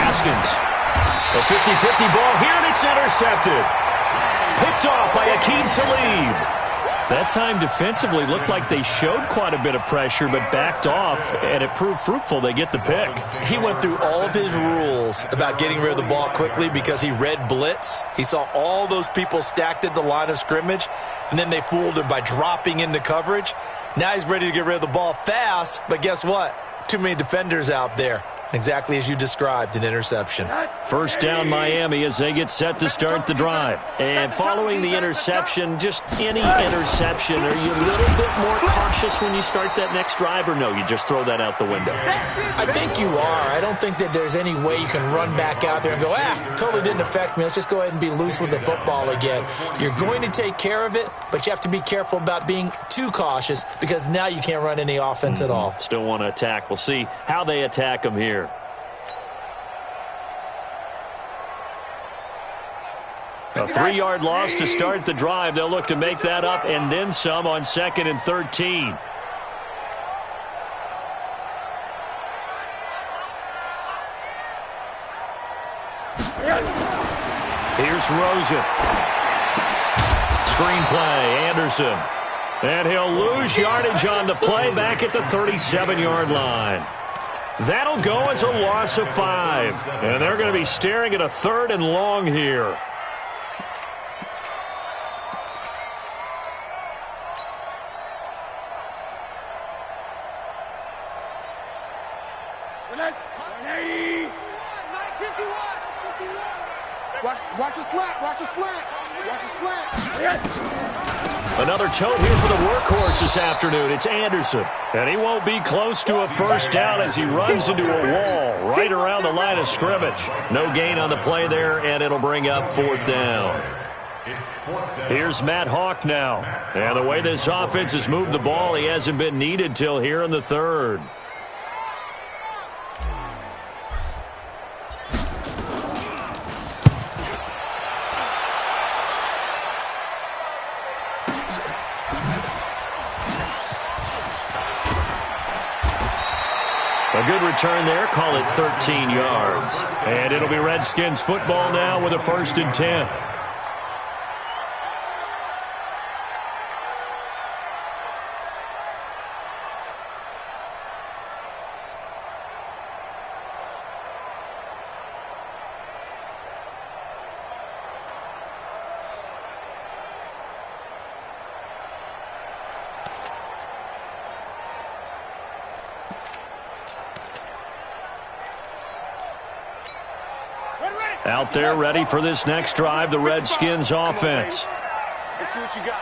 Haskins. A 50-50 ball here, and it's intercepted. Picked off by Aqib Talib. That time defensively looked like they showed quite a bit of pressure but backed off, and it proved fruitful. They get the pick. He went through all of his rules about getting rid of the ball quickly because he read blitz. He saw all those people stacked at the line of scrimmage, and then they fooled him by dropping into coverage. Now he's ready to get rid of the ball fast, but guess what? Too many defenders out there. Exactly as you described, an interception. 1st down Miami as they get set to start the drive. And following the interception, just any interception, are you a little bit more cautious when you start that next drive, or no, you just throw that out the window? I think you are. I don't think that there's any way you can run back out there and go, totally didn't affect me. Let's just go ahead and be loose with the football again. You're going to take care of it, but you have to be careful about being too cautious because now you can't run any offense at all. Still want to attack. We'll see how they attack them here. A 3-yard loss to start the drive. They'll look to make that up and then some on 2nd and 13. Here's Rosen. Screen play, Anderson. And he'll lose yardage on the play back at the 37-yard line. That'll go as a loss of 5. And they're going to be staring at a 3rd and long here. Watch a slant. Watch a slant. Watch a slant. Another tote here for the workhorse this afternoon. It's Anderson. And he won't be close to a 1st down as he runs into a wall right around the line of scrimmage. No gain on the play there, and it'll bring up 4th down. Here's Matt Hawk now. And the way this offense has moved the ball, he hasn't been needed till here in the 3rd. A good return there, call it 13 yards. And it'll be Redskins football now with a 1st and 10. Out there ready for this next drive, the Redskins offense. Let's see what you got.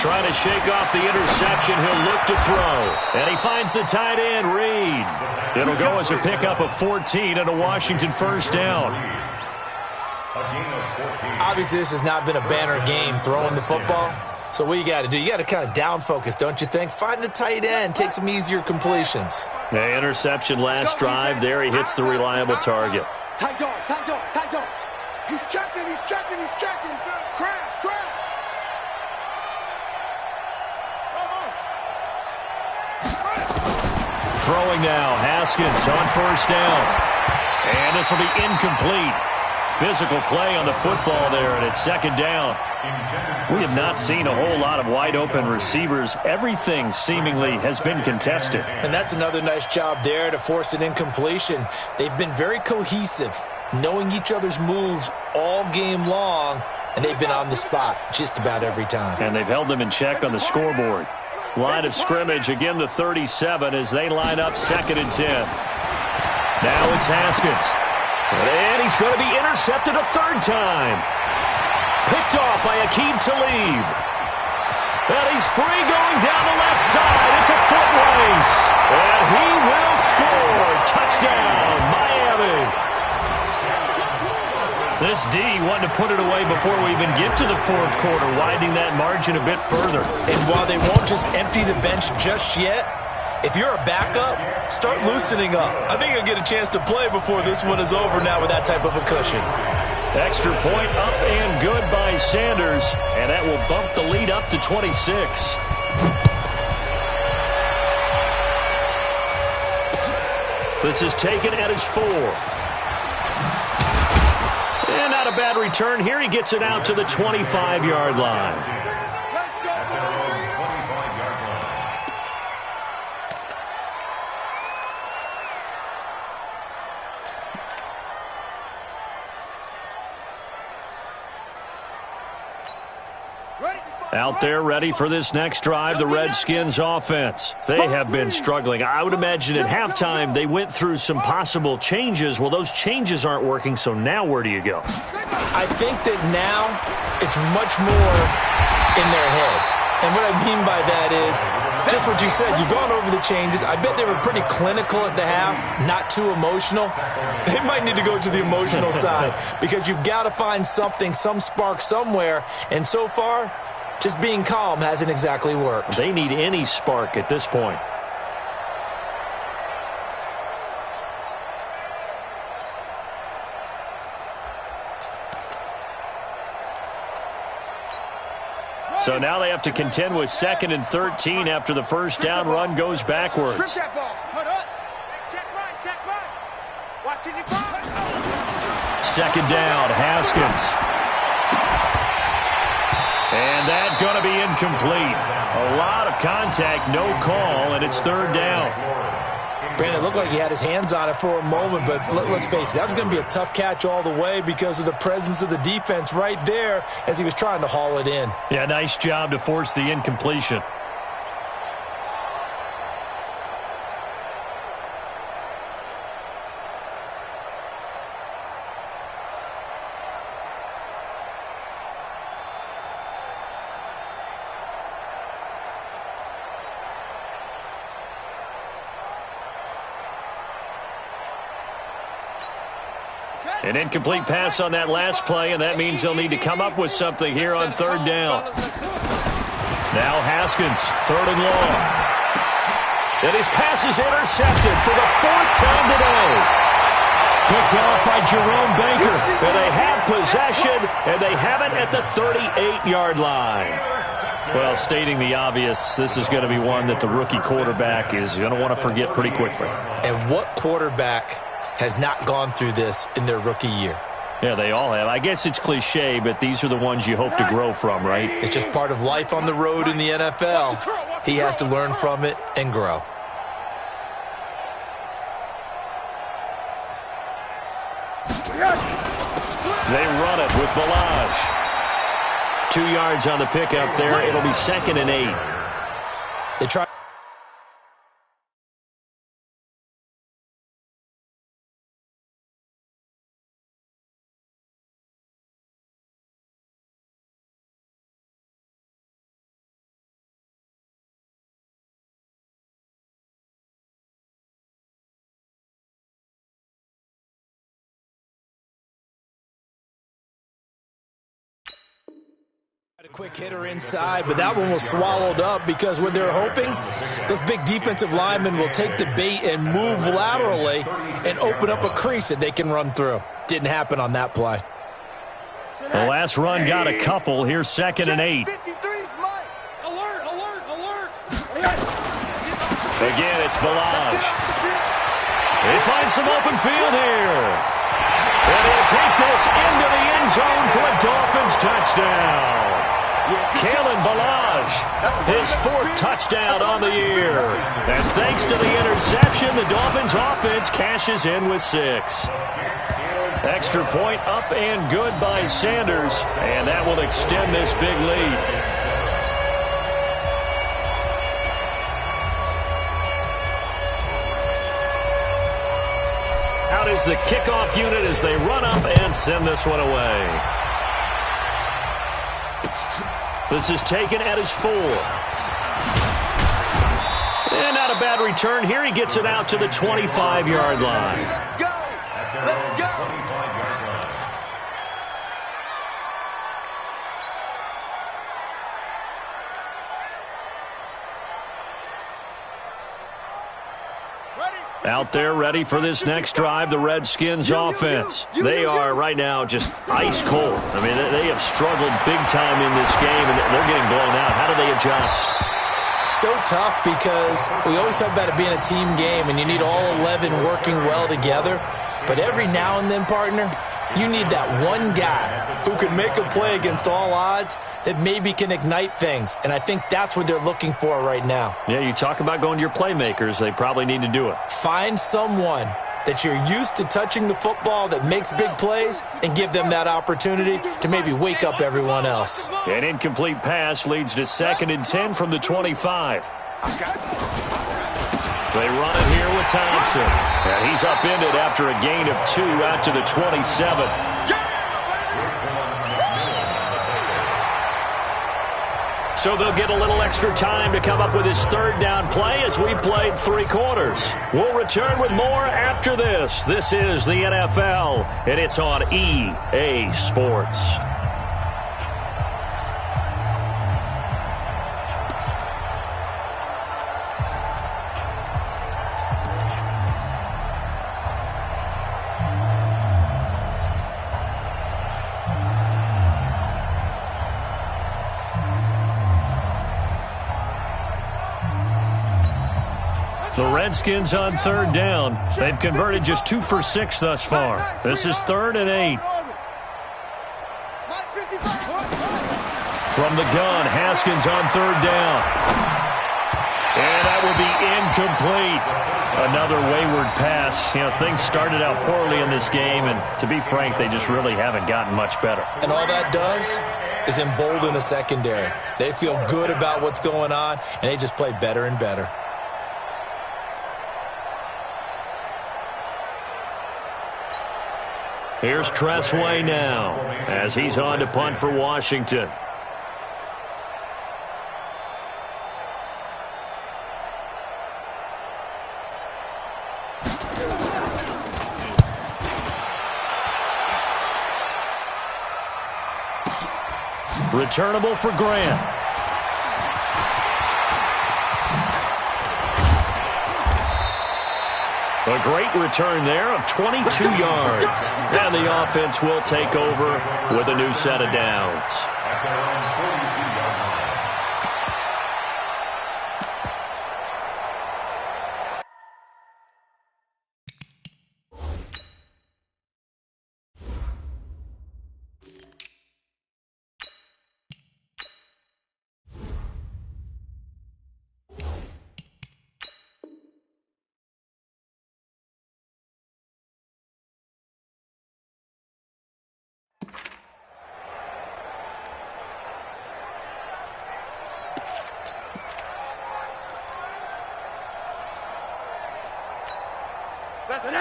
Trying to shake off the interception, he'll look to throw. And he finds the tight end, Reed. It'll go as a pickup of 14 and a Washington 1st down. A gain of 14. Obviously, this has not been a banner game throwing the football. So what you got to do, you got to kind of down focus, don't you think? Find the tight end, take some easier completions. The interception last drive there. He hits the reliable target. Tight dog, tight dog, tight dog. He's checking, he's checking, he's checking. Crash, crash. Throwing now, Haskins on first down. And this will be incomplete. Physical play on the football there, and it's second down. We have not seen a whole lot of wide-open receivers. Everything seemingly has been contested. And that's another nice job there to force an incompletion. They've been very cohesive, knowing each other's moves all game long, and they've been on the spot just about every time. And they've held them in check on the scoreboard. Line of scrimmage, again the 37 as they line up 2nd and 10. Now it's Haskins. And he's going to be intercepted a third time. Picked off by Aqib Talib. And he's free going down the left side. It's a foot race. And he will score. Touchdown, Miami. This D wanting to put it away before we even get to the fourth quarter, widening that margin a bit further. And while they won't just empty the bench just yet, if you're a backup, start loosening up. I think you'll get a chance to play before this one is over now with that type of a cushion. Extra point up and good by Sanders, and that will bump the lead up to 26. This is taken at his 4. And not a bad return here. He gets it out to the 25-yard line. Out there ready for this next drive, the Redskins offense. They have been struggling. I would imagine at halftime they went through some possible changes. Well, those changes aren't working, so now where do you go? I think that now it's much more in their head. And what I mean by that is just what you said. You've gone over the changes. I bet they were pretty clinical at the half, not too emotional. They might need to go to the emotional side because you've got to find something, some spark somewhere. And so far, just being calm hasn't exactly worked. They need any spark at this point. So now they have to contend with 2nd and 13 after the first down run goes backwards. Check right, check right. Watching you go. Second down, Haskins. And that's going to be incomplete. A lot of contact, no call, and it's third down. Brandon, it looked like he had his hands on it for a moment, but let's face it, that was going to be a tough catch all the way because of the presence of the defense right there as he was trying to haul it in. Yeah, nice job to force the incompletion. An incomplete pass on that last play, and that means they'll need to come up with something here on third down. Now Haskins, 3rd and long. And his pass is intercepted for the 4th time today. Picked off by Jerome Baker. And they have possession, and they have it at the 38-yard line. Well, stating the obvious, this is going to be one that the rookie quarterback is going to want to forget pretty quickly. And what quarterback has not gone through this in their rookie year? Yeah, they all have. I guess it's cliche, but these are the ones you hope to grow from, right? It's just part of life on the road in the NFL. He has to learn from it and grow. They run it with Ballage. 2 yards on the pickup there. It'll be 2nd and 8. They try A quick hitter inside, but that one was swallowed up because what they're hoping, those big defensive linemen will take the bait and move laterally and open up a crease that they can run through. Didn't happen on that play. The last run got a couple. Here's 2nd and 8. Alert, alert, alert. Again, it's Ballage. He finds some open field here. And he'll take this into the end zone for a Dolphins touchdown. Kalen Ballage, his 4th touchdown on the year. And thanks to the interception, the Dolphins offense cashes in with 6. Extra point up and good by Sanders, and that will extend this big lead. Out is the kickoff unit as they run up and send this one away. This is taken at his 4. And not a bad return here. He gets it out to the 25-yard line. Go! Let's go! Out there ready for this next drive, the Redskins offense. They are right now just ice cold. I mean, they have struggled big time in this game, and they're getting blown out. How do they adjust? So tough because we always talk about it being a team game, and you need all 11 working well together. But every now and then, partner, you need that one guy who can make a play against all odds that maybe can ignite things. And I think that's what they're looking for right now. Yeah, you talk about going to your playmakers. They probably need to do it. Find someone that you're used to touching the football that makes big plays and give them that opportunity to maybe wake up everyone else. An incomplete pass leads to 2nd and 10 from the 25. They run it here with Thompson. And he's upended after a gain of 2 out to the 27. So they'll get a little extra time to come up with his 3rd down play as we played 3 quarters. We'll return with more after this. This is the NFL, and it's on EA Sports. The Redskins on 3rd down. They've converted just 2 for 6 thus far. This is 3rd and 8. From the gun, Haskins on 3rd down. And that will be incomplete. Another wayward pass. You know, things started out poorly in this game, and to be frank, they just really haven't gotten much better. And all that does is embolden the secondary. They feel good about what's going on, and they just play better and better. Here's Tressway now as he's on to punt for Washington. Returnable for Grant. A great return there of 22 yards. And the offense will take over with a new set of downs.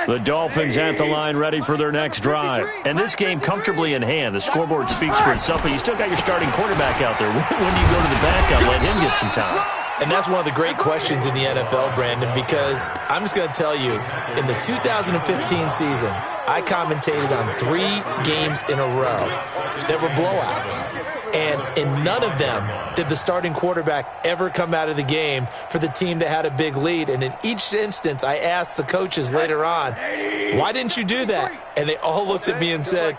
The Dolphins at the line ready for their next drive. And this game comfortably in hand. The scoreboard speaks for itself, but you still got your starting quarterback out there. When do you go to the backup, let him get some time? And that's one of the great questions in the NFL, Brandon, because I'm just going to tell you, in the 2015 season, I commentated on 3 games in a row that were blowouts. And in none of them did the starting quarterback ever come out of the game for the team that had a big lead. And in each instance, I asked the coaches later on, why didn't you do that? And they all looked at me and said,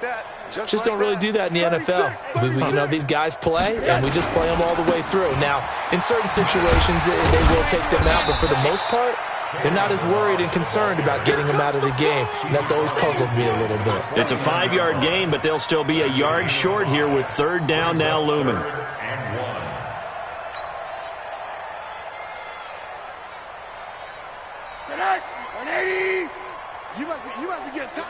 just don't really do that in the NFL. These guys play, and we just play them all the way through. Now, in certain situations, they will take them out, but for the most part, they're not as worried and concerned about getting them out of the game, and that's always puzzled me a little bit. It's a 5-yard gain, but they'll still be a yard short here with third down now looming. You must be getting top.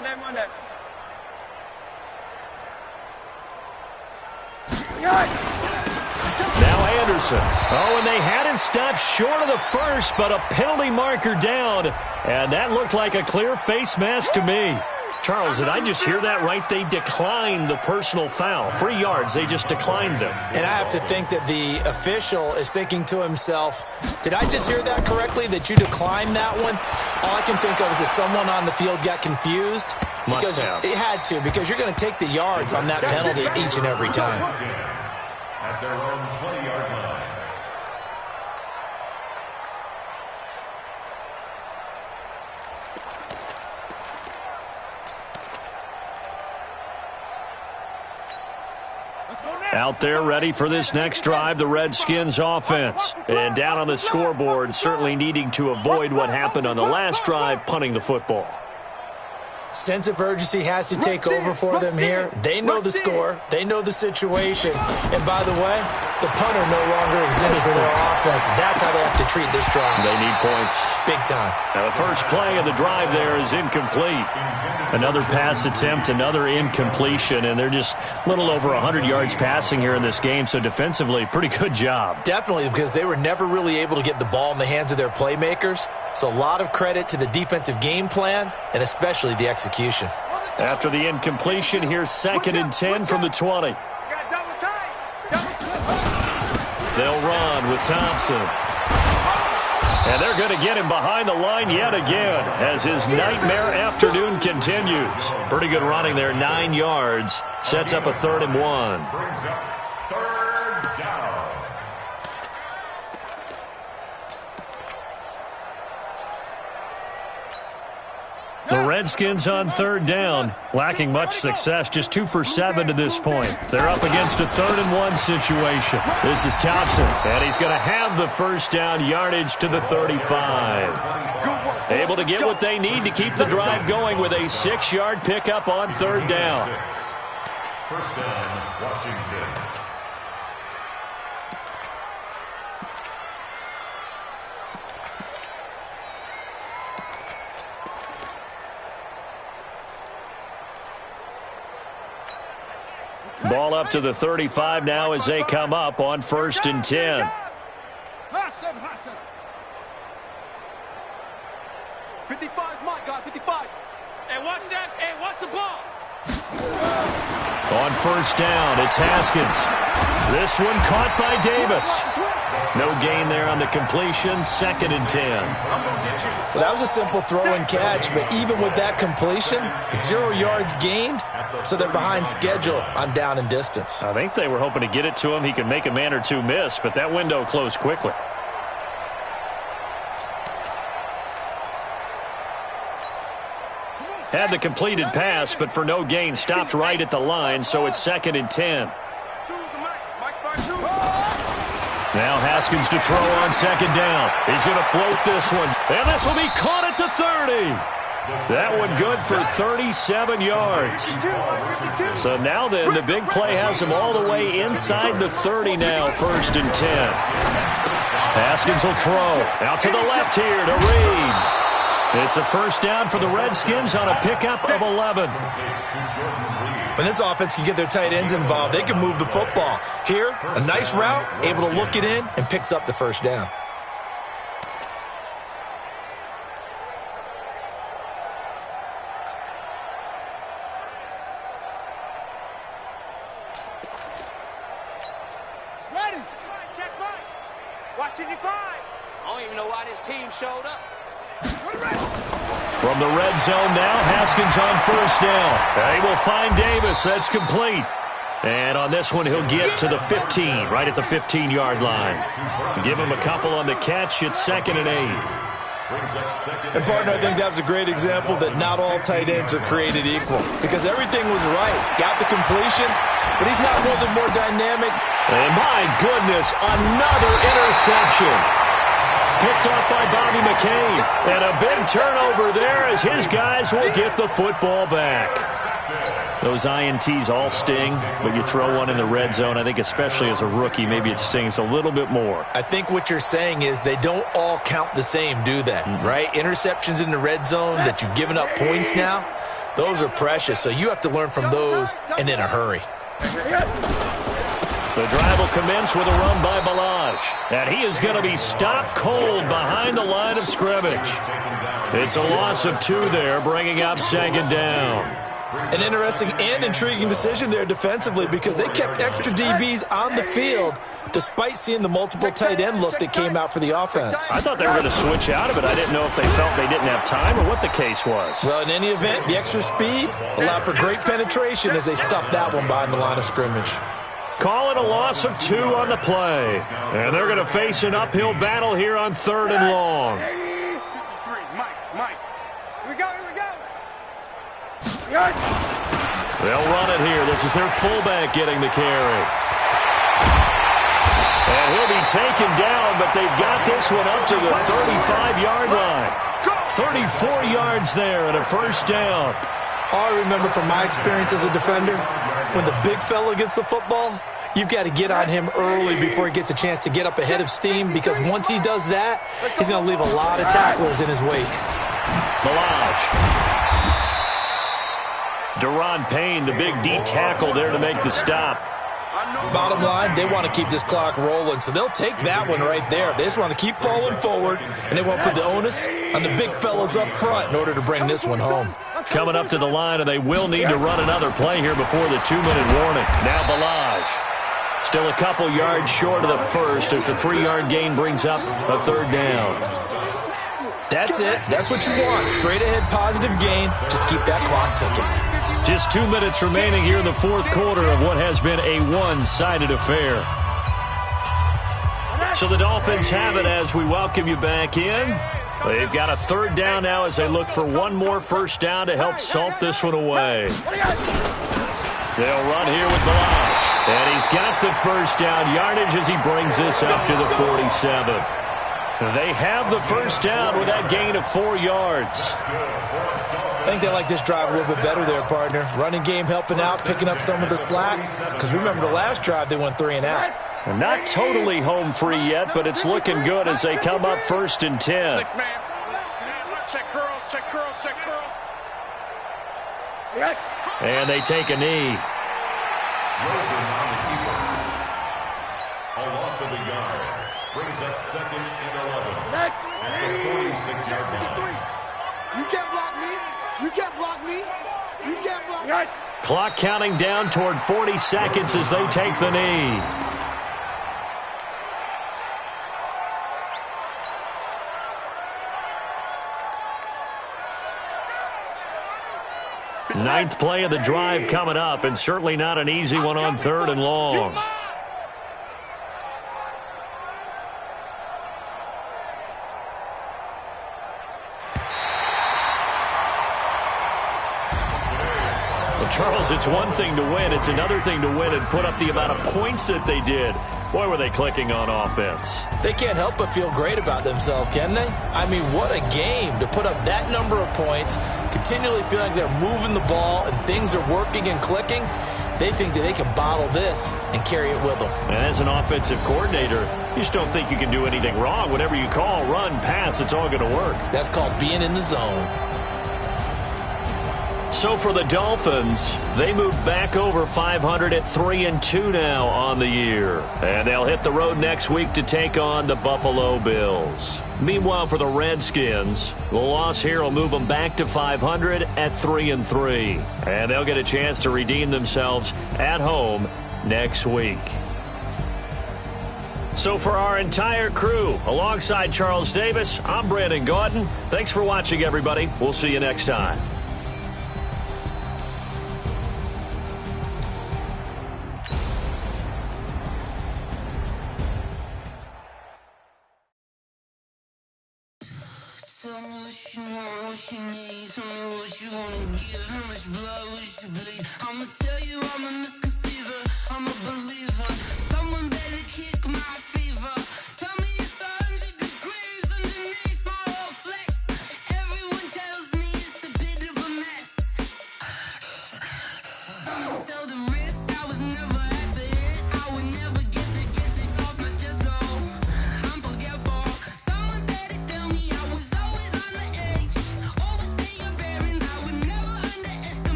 Now Anderson. Oh, and they had him stopped short of the first, but a penalty marker down. And that looked like a clear face mask to me. Charles, did I just hear that right? They declined the personal foul. 3 yards, they just declined them. And I have to think that the official is thinking to himself, did I just hear that correctly, that you declined that one? All I can think of is that someone on the field got confused. Because it had to, because you're going to take the yards on that penalty each and every time. At their own 20-yard line. Out there ready for this next drive, the Redskins offense. And down on the scoreboard, certainly needing to avoid what happened on the last drive, punting the football. Sense of urgency has to take over for them here. They know the score. They know the situation. And by the way, the punter no longer exists for their offense. That's how they have to treat this drive. They need points. Big time. Now the first play of the drive there is incomplete. Another pass attempt, another incompletion, and they're just a little over 100 yards passing here in this game, so defensively, pretty good job. Definitely, because they were never really able to get the ball in the hands of their playmakers. So a lot of credit to the defensive game plan, and especially the execution. After the incompletion, here's 2nd and 10 from the 20. They'll run with Thompson. And they're going to get him behind the line yet again as his nightmare afternoon continues. Pretty good running there, 9 yards. Sets up a 3rd and 1. Brings up 3rd down. The Redskins on 3rd down, lacking much success, just 2 for 7 to this point. They're up against a 3rd and 1 situation. This is Thompson, and he's going to have the first down, yardage to the 35. Able to get what they need to keep the drive going with a 6-yard pickup on 3rd down. First down, Washington. Ball up to the 35 now as they come up on 1st and 10. Hot 7. 55's Mike, guys, 55. Hey, watch that. Hey, watch the ball. On 1st down, it's Haskins. This one caught by Davis. No gain there on the completion, 2nd and 10. Well, that was a simple throw and catch, but even with that completion, 0 yards gained, so they're behind schedule on down and distance. I think they were hoping to get it to him. He could make a man or two miss, but that window closed quickly. Had the completed pass, but for no gain, stopped right at the line, so it's 2nd and 10. Now Haskins to throw on 2nd down. He's going to float this one, and this will be caught at the 30. That one good for 37 yards. So now then, the big play has him all the way inside the 30 now, 1st and 10. Haskins will throw. Out to the left here to Reed. It's a first down for the Redskins on a pickup of 11. When this offense can get their tight ends involved, they can move the football. Here, a nice route, able to look it in, and picks up the first down. Ready. Check right. Watch 55. I don't even know why this team showed up. From the red zone now, Haskins on 1st down. They will find Davis. That's complete. And on this one, he'll get to the 15, right at the 15-yard line. Give him a couple on the catch. It's 2nd and 8. And, partner, I think that was a great example that not all tight ends are created equal because everything was right. Got the completion, but he's not one of the more dynamic. And, my goodness, another interception. Picked off by Bobby McCain. And a big turnover there as his guys will get the football back. Those INTs all sting, but you throw one in the red zone, I think especially as a rookie, maybe it stings a little bit more. I think what you're saying is they don't all count the same, do they? Right? Interceptions in the red zone that you've given up points now, those are precious. So you have to learn from those and in a hurry. The drive will commence with a run by Ballage. And he is going to be stopped cold behind the line of scrimmage. It's a loss of 2 there, bringing up 2nd down. An interesting and intriguing decision there defensively because they kept extra DBs on the field despite seeing the multiple tight end look that came out for the offense. I thought they were going to switch out of it. I didn't know if they felt they didn't have time or what the case was. Well, in any event, the extra speed allowed for great penetration as they stuffed that one behind the line of scrimmage. Call it a loss of 2 on the play. And they're going to face an uphill battle here on 3rd and long. 53, Mike. Here we go. They'll run it here. This is their fullback getting the carry. And he'll be taken down, but they've got this one up to the 35-yard line. 34 yards there and a 1st down. All I remember from my experience as a defender, when the big fella gets the football, you've got to get on him early before he gets a chance to get up ahead of steam because once he does that, he's going to leave a lot of tacklers in his wake. Ballage. Daron Payne, the big D tackle there to make the stop. Bottom line, they want to keep this clock rolling, so they'll take that one right there. They just want to keep falling forward, and they want to put the onus on the big fellas up front in order to bring this one home. Coming up to the line, and they will need to run another play here before the 2-minute warning. Now Ballage. Still a couple yards short of the first as the 3-yard gain brings up a 3rd down. That's it. That's what you want. Straight ahead positive gain. Just keep that clock ticking. Just 2 minutes remaining here in the 4th quarter of what has been a one-sided affair. So the Dolphins have it as we welcome you back in. They've got a 3rd down now as they look for one more 1st down to help salt this one away. They'll run here with Ballage. And he's got the 1st down yardage as he brings this up to the 47. They have the 1st down with that gain of 4 yards. I think they like this drive a little bit better there, partner. Running game helping out, picking up some of the slack. Because remember the last drive, they went 3 and out. And not totally home free yet, but it's looking good as they come up 1st and 10. 6 man. Check curls. And they take a knee. Rosen on the keeper. A loss of a yard. Brings up 2nd and 11. At the 46-yard line. You can't block me. Clock counting down toward 40 seconds as they take the knee. Ninth play of the drive coming up, and certainly not an easy one on 3rd and long. Charles, it's one thing to win. It's another thing to win and put up the amount of points that they did. Boy, were they clicking on offense. They can't help but feel great about themselves, can they? I mean, what a game to put up that number of points, continually feel like they're moving the ball and things are working and clicking. They think that they can bottle this and carry it with them. And as an offensive coordinator, you just don't think you can do anything wrong. Whatever you call, run, pass, it's all going to work. That's called being in the zone. So for the Dolphins, they move back over 500 at 3-2 now on the year. And they'll hit the road next week to take on the Buffalo Bills. Meanwhile, for the Redskins, the loss here will move them back to 500 at 3-3. And they'll get a chance to redeem themselves at home next week. So for our entire crew, alongside Charles Davis, I'm Brandon Gaudin. Thanks for watching, everybody. We'll see you next time. Tell me what she wants, what she needs, tell me what